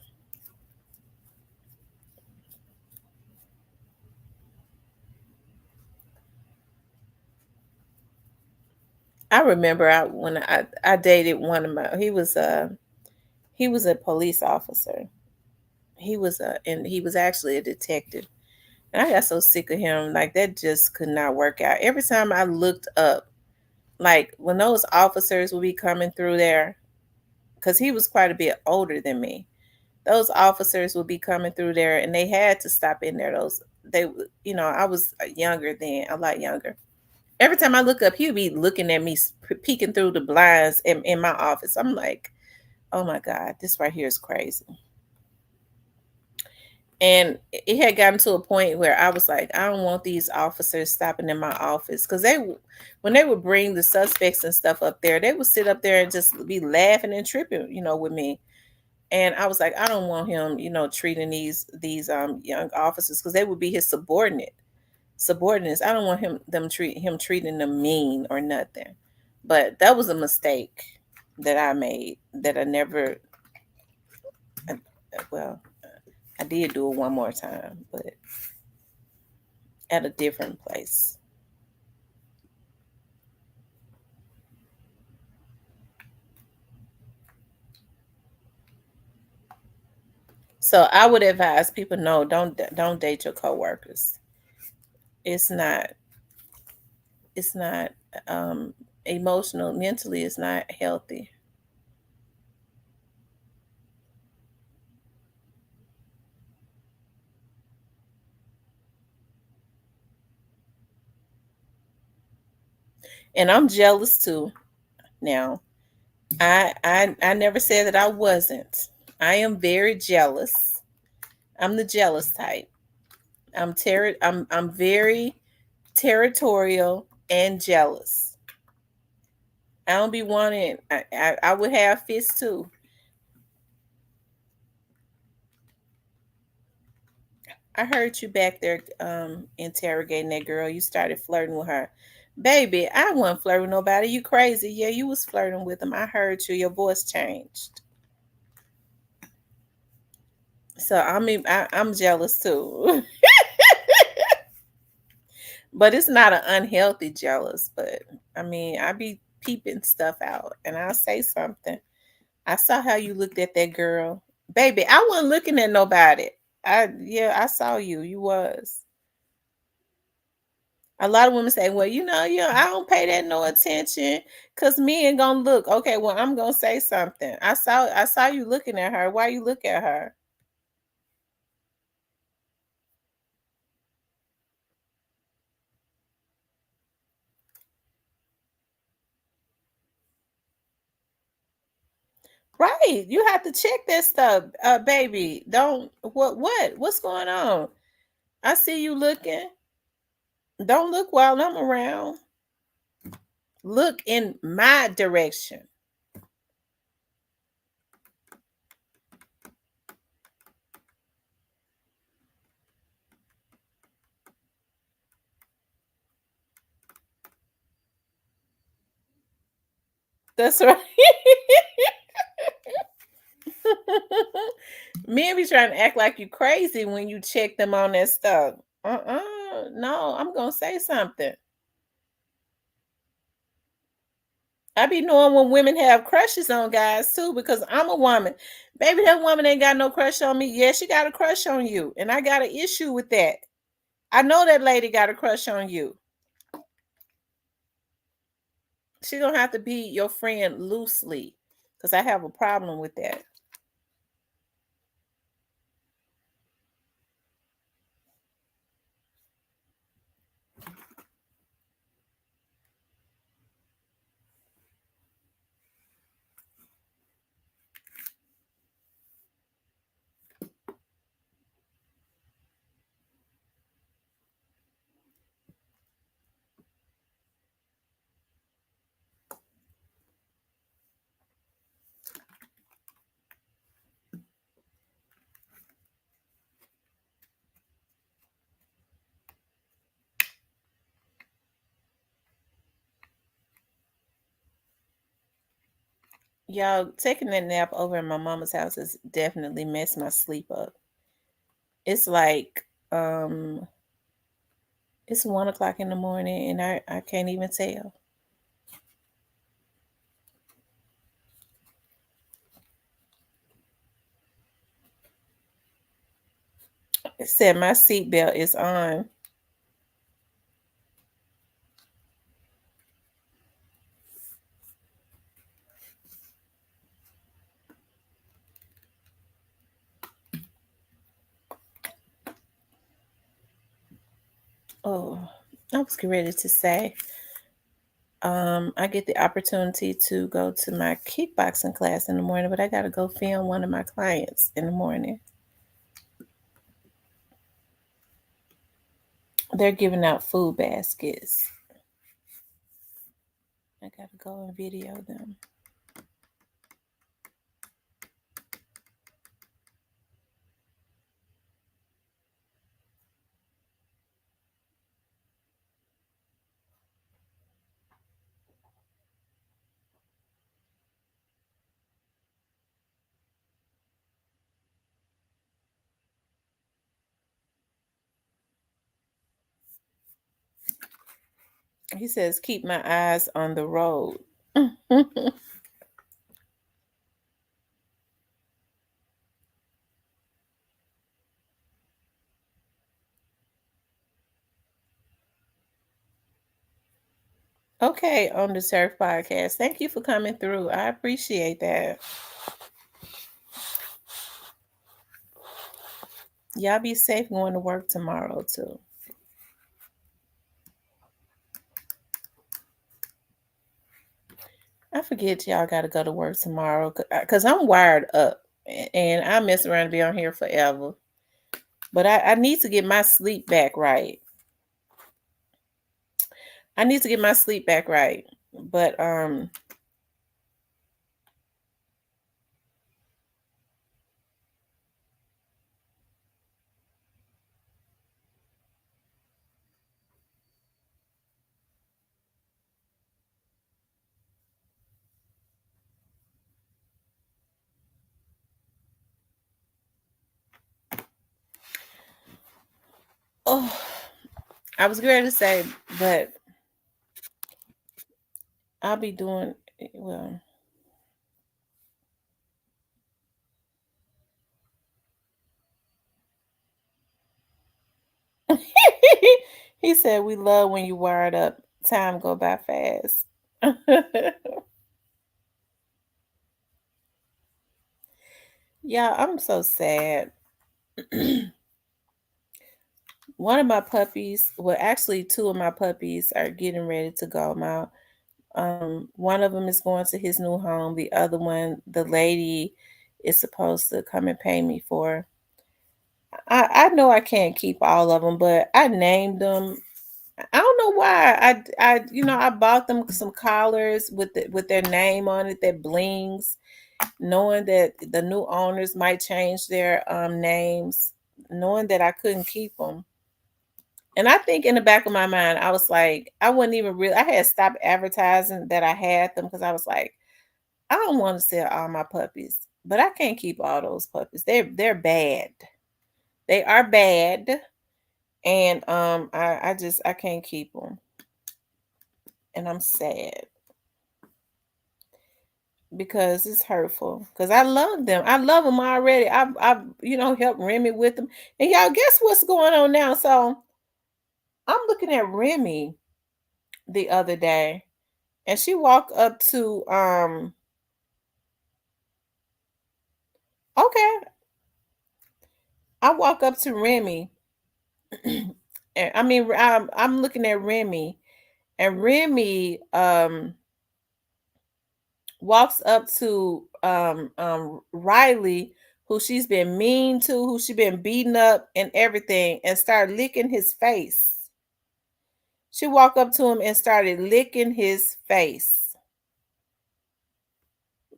I remember when I dated one of my he was a police officer. He was actually a detective. And I got so sick of him. Like that just could not work out. Every time I looked up, like when those officers would be coming through there, because he was quite a bit older than me. Those officers would be coming through there and they had to stop in there. I was younger then, a lot younger. Every time I look up, he would be looking at me, peeking through the blinds in my office. I'm like, oh my God, this right here is crazy. And it had gotten to a point where I was like, I don't want these officers stopping in my office because when they would bring the suspects and stuff up there, they would sit up there and just be laughing and tripping, with me. And I was like, I don't want him, treating these young officers because they would be his subordinates. I don't want him treating them mean or nothing. But that was a mistake that I made that I never. I- Well, I did do it one more time, but at a different place. So I would advise people no, don't date your coworkers. It's not it's not um emotional, mentally it's not healthy. And I'm jealous too. Now, I never said that I wasn't. I am very jealous. I'm the jealous type. I'm very territorial and jealous. I don't be wanting. I would have fists too. I heard you back there interrogating that girl. You started flirting with her. Baby, I wasn't flirting with nobody. You crazy. Yeah, you was flirting with him. I heard you. Your voice changed. So I'm jealous too. But it's not an unhealthy jealous, but I mean, I be peeping stuff out and I'll say something. I saw how you looked at that girl. Baby, I wasn't looking at nobody. I saw you. You was. A lot of women say, well, I don't pay that no attention because men gonna look. Okay, well, I'm gonna say something. I saw you looking at her. Why you look at her? Right. You have to check that stuff, baby. Don't what's going on? I see you looking. Don't look while I'm around. Look in my direction. That's right. Men be trying to act like you crazy when you check them on that stuff. No, I'm gonna say something. I be knowing when women have crushes on guys too, because I'm a woman. Baby, that woman ain't got no crush on me. Yeah, she got a crush on you, and I got an issue with that. I know that lady got a crush on you. She don't have to be your friend loosely, because I have a problem with that. Y'all, taking that nap over in my mama's house has definitely messed my sleep up. It's like it's 1 o'clock in the morning and I can't even tell. It said my seatbelt is on. Oh, I was getting ready to say, I get the opportunity to go to my kickboxing class in the morning, but I gotta go film one of my clients in the morning. They're giving out food baskets. I gotta go and video them. He says, keep my eyes on the road. Okay, on the Surf Podcast. Thank you for coming through. I appreciate that. Y'all be safe going to work tomorrow too. I forget y'all got to go to work tomorrow because I'm wired up and I mess around and be on here forever. But I need to get my sleep back right. I need to get my sleep back right. But Oh, I was going to say, but I'll be doing well. He said, "We love when you wired up. Time go by fast." Yeah, I'm so sad. One of my puppies, well, actually, two of my puppies are getting ready to go. One of them is going to his new home. The other one, the lady is supposed to come and pay me for. I know I can't keep all of them, but I named them. I don't know why. I bought them some collars with their name on it that blings, knowing that the new owners might change their names, knowing that I couldn't keep them. And I think in the back of my mind, I was like, I wouldn't even really. I had stopped advertising that I had them because I was like, I don't want to sell all my puppies, but I can't keep all those puppies. They're bad. They are bad, and I can't keep them, and I'm sad because it's hurtful. Because I love them. I love them already. I helped Remy with them, and y'all guess what's going on now? So I'm looking at Remy the other day, and she walked up to okay, I walk up to Remy. And I mean, I'm looking at Remy, and Remy walks up to Riley, who she's been mean to, who she been beating up and everything, and start licking his face. She walked up to him and started licking his face.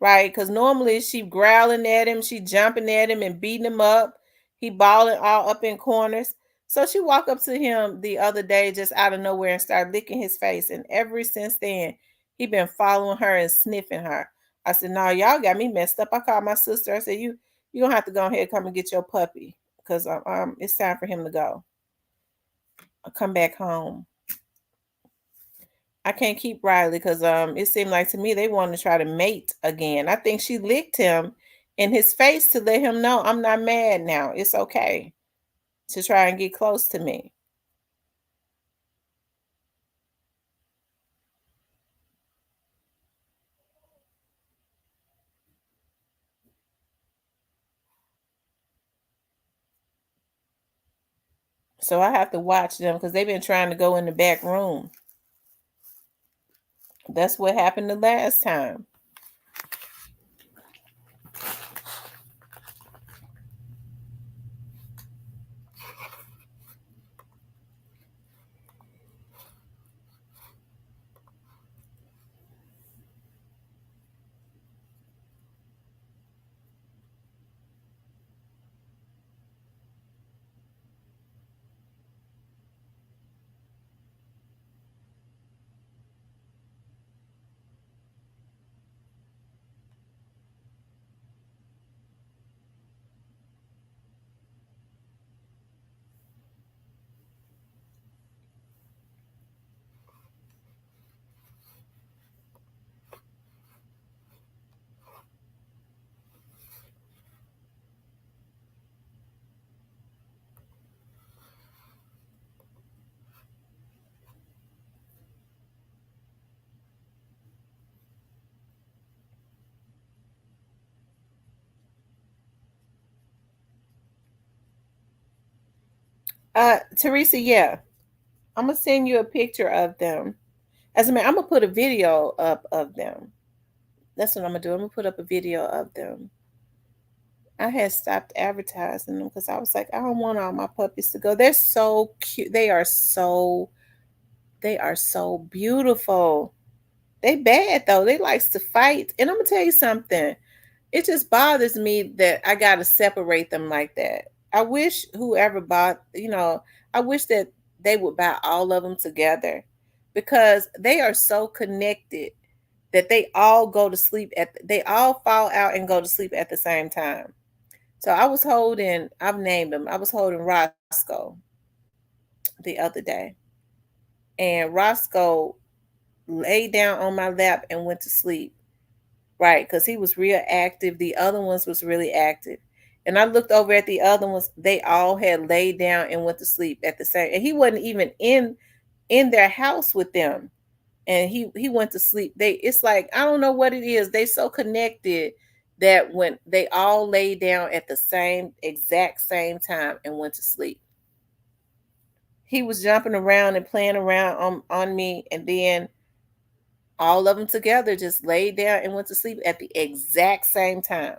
Right? Because normally she growling at him, she jumping at him and beating him up. He balling all up in corners. So she walked up to him the other day just out of nowhere and started licking his face. And ever since then, he been following her and sniffing her. I said, "No, y'all got me messed up." I called my sister. I said, "You gonna have to go ahead and come and get your puppy because it's time for him to go. I'll come back home." I can't keep Riley because it seemed like to me they want to try to mate again. I think she licked him in his face to let him know I'm not mad now. It's okay to try and get close to me. So I have to watch them because they've been trying to go in the back room. That's what happened the last time. Teresa, yeah, I'm gonna send you a picture of them. As a matter, I'm gonna put a video up of them. That's what I'm gonna do. I'm gonna put up a video of them. I had stopped advertising them because I was like, I don't want all my puppies to go. They're so cute. They are so beautiful. They bad though. They likes to fight. And I'm gonna tell you something. It just bothers me that I gotta separate them like that. I wish whoever bought, I wish that they would buy all of them together because they are so connected that they all fall out and go to sleep at the same time. So I've named him. I was holding Roscoe. the other day, and Roscoe laid down on my lap and went to sleep. Right, because he was real active. The other ones was really active. And I looked over at the other ones, they all had laid down and went to sleep at the same, and he wasn't even in their house with them. And he went to sleep. It's like, I don't know what it is. They so connected that when they all laid down at the same exact same time and went to sleep. He was jumping around and playing around on me, and then all of them together just laid down and went to sleep at the exact same time.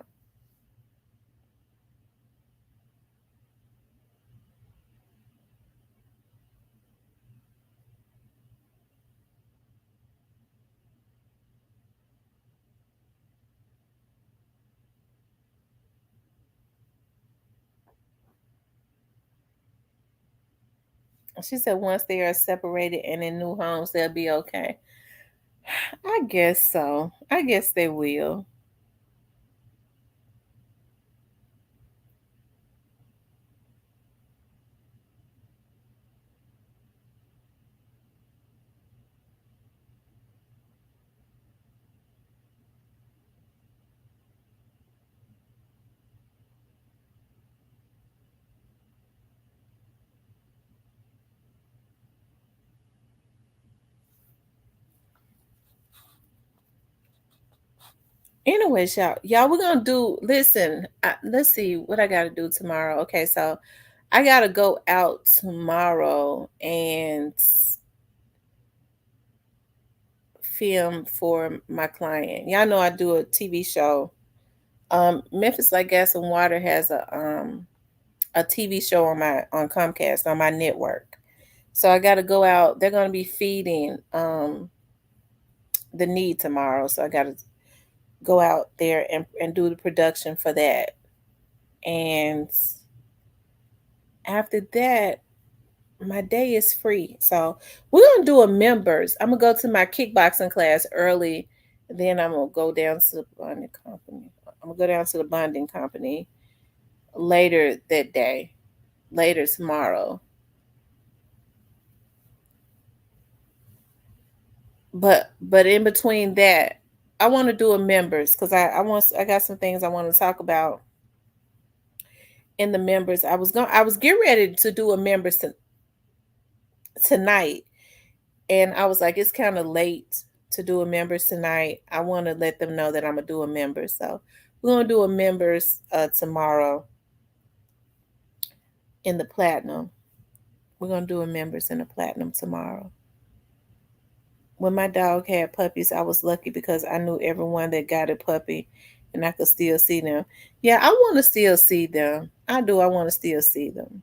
She said once they are separated and in new homes, they'll be okay. I guess so. I guess they will. Anyways, y'all, we're gonna do. Listen, let's see what I gotta do tomorrow. Okay, so I gotta go out tomorrow and film for my client. Y'all know I do a TV show. Memphis Like Gas and Water has a TV show on Comcast on my network. So I got to go out. They're going to be feeding the need tomorrow. So I got to go out there and do the production for that. And after that, my day is free. So we're going to do a members. I'm going to go to my kickboxing class early. Then I'm going to go down to the bonding company. I'm going to go down to the bonding company later that day, later tomorrow. But in between that, I want to do a members because I got some things I want to talk about in the members. I was getting ready to do a members tonight, and I was like, it's kind of late to do a members tonight. I want to let them know that I'm gonna do a members. So we're gonna do a members tomorrow in the platinum. We're gonna do a members in the platinum tomorrow. When my dog had puppies, I was lucky because I knew everyone that got a puppy and I could still see them. Yeah, I want to still see them. I do. I want to still see them.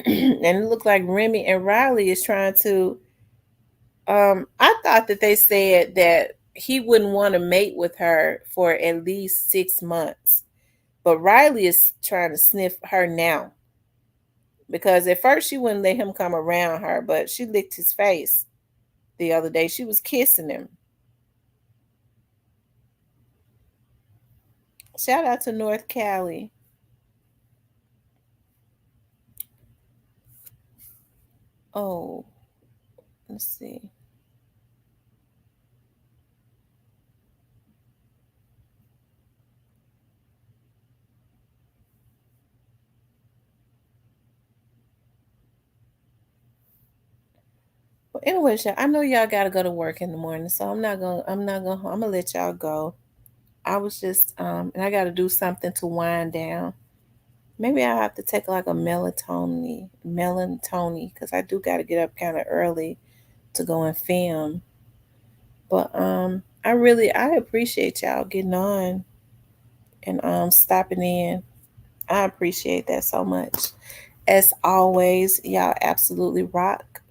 And it looked like Remy and Riley is trying to. I thought that they said that he wouldn't want to mate with her for at least 6 months. But Riley is trying to sniff her now because at first she wouldn't let him come around her, but she licked his face the other day. She was kissing him. Shout out to North Cali. Oh, let's see. Well, anyway, I know y'all gotta go to work in the morning, so I'm gonna let y'all go. I was just and I gotta do something to wind down. Maybe I have to take like a melatonin because I do gotta get up kind of early to go and film. But I appreciate y'all getting on and stopping in. I appreciate that so much. As always, y'all absolutely rock.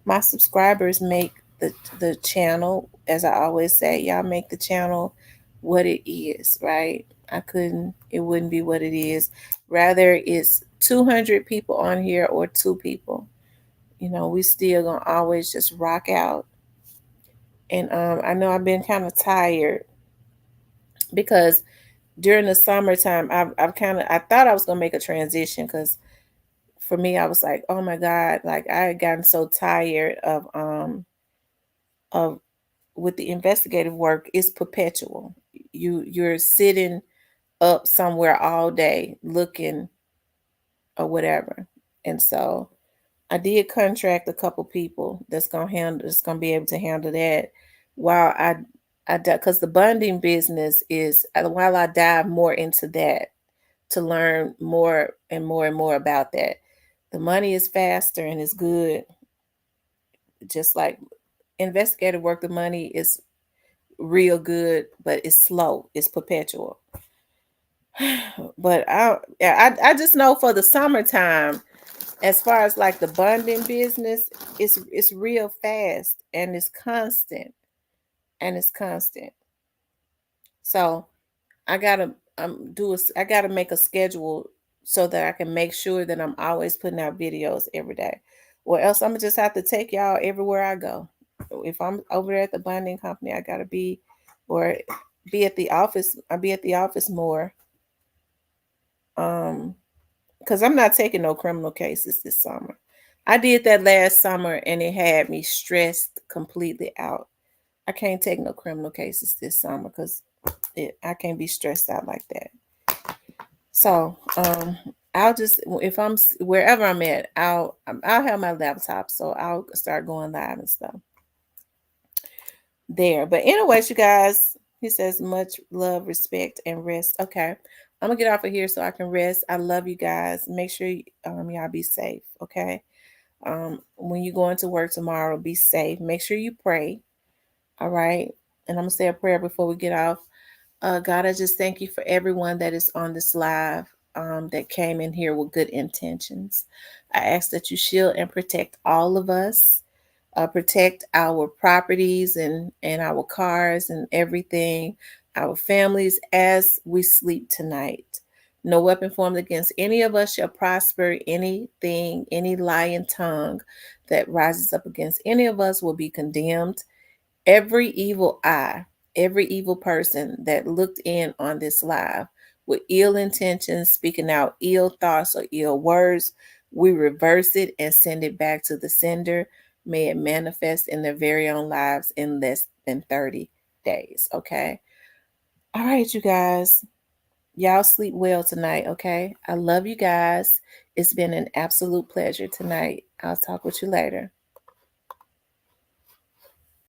My subscribers make the channel, as I always say, y'all make the channel what it is, right? It wouldn't be what it is. Rather it's 200 people on here or 2 people. We still gonna always just rock out And I know I've been kind of tired because during the summertime, I thought I was gonna make a transition because for me, I was like, oh my God, like I had gotten so tired of with the investigative work, it's perpetual. You're sitting up somewhere all day looking or whatever. And so I did contract a couple people that's gonna be able to handle that while I because the bonding business is while I dive more into that to learn more and more and more about that. The money is faster and it's good. Just like investigative work, the money is real good, but it's slow. It's perpetual. But I just know for the summertime, as far as like the bonding business, it's real fast and it's constant and it's constant. So I gotta I gotta make a schedule so that I can make sure that I'm always putting out videos every day. Or else I'm gonna just have to take y'all everywhere I go. If I'm over there at the bonding company, I gotta be or be at the office. I'll be at the office more. Um, because I'm not taking no criminal cases this summer. I did that last summer and it had me stressed completely out. I can't take no criminal cases this summer because I can't be stressed out like that. So I'll just if wherever I'm at, I'll have my laptop, so I'll start going live and stuff there. But anyways, you guys, he says much love, respect, and rest. Okay, I'm gonna get off of here so I can rest. I love you guys. Make sure y'all be safe. Okay, when you go into work tomorrow, be safe. Make sure you pray. All right, and I'm gonna say a prayer before we get off. God, I just thank you for everyone that is on this live that came in here with good intentions. I ask that you shield and protect all of us, protect our properties and our cars and everything, our families as we sleep tonight. No weapon formed against any of us shall prosper. Anything, any lying tongue that rises up against any of us will be condemned. Every evil eye, every evil person that looked in on this live with ill intentions, speaking out ill thoughts or ill words, we reverse it and send it back to the sender. May it manifest in their very own lives in less than 30 days. Okay. All right, you guys. Y'all sleep well tonight. Okay. I love you guys. It's been an absolute pleasure tonight. I'll talk with you later.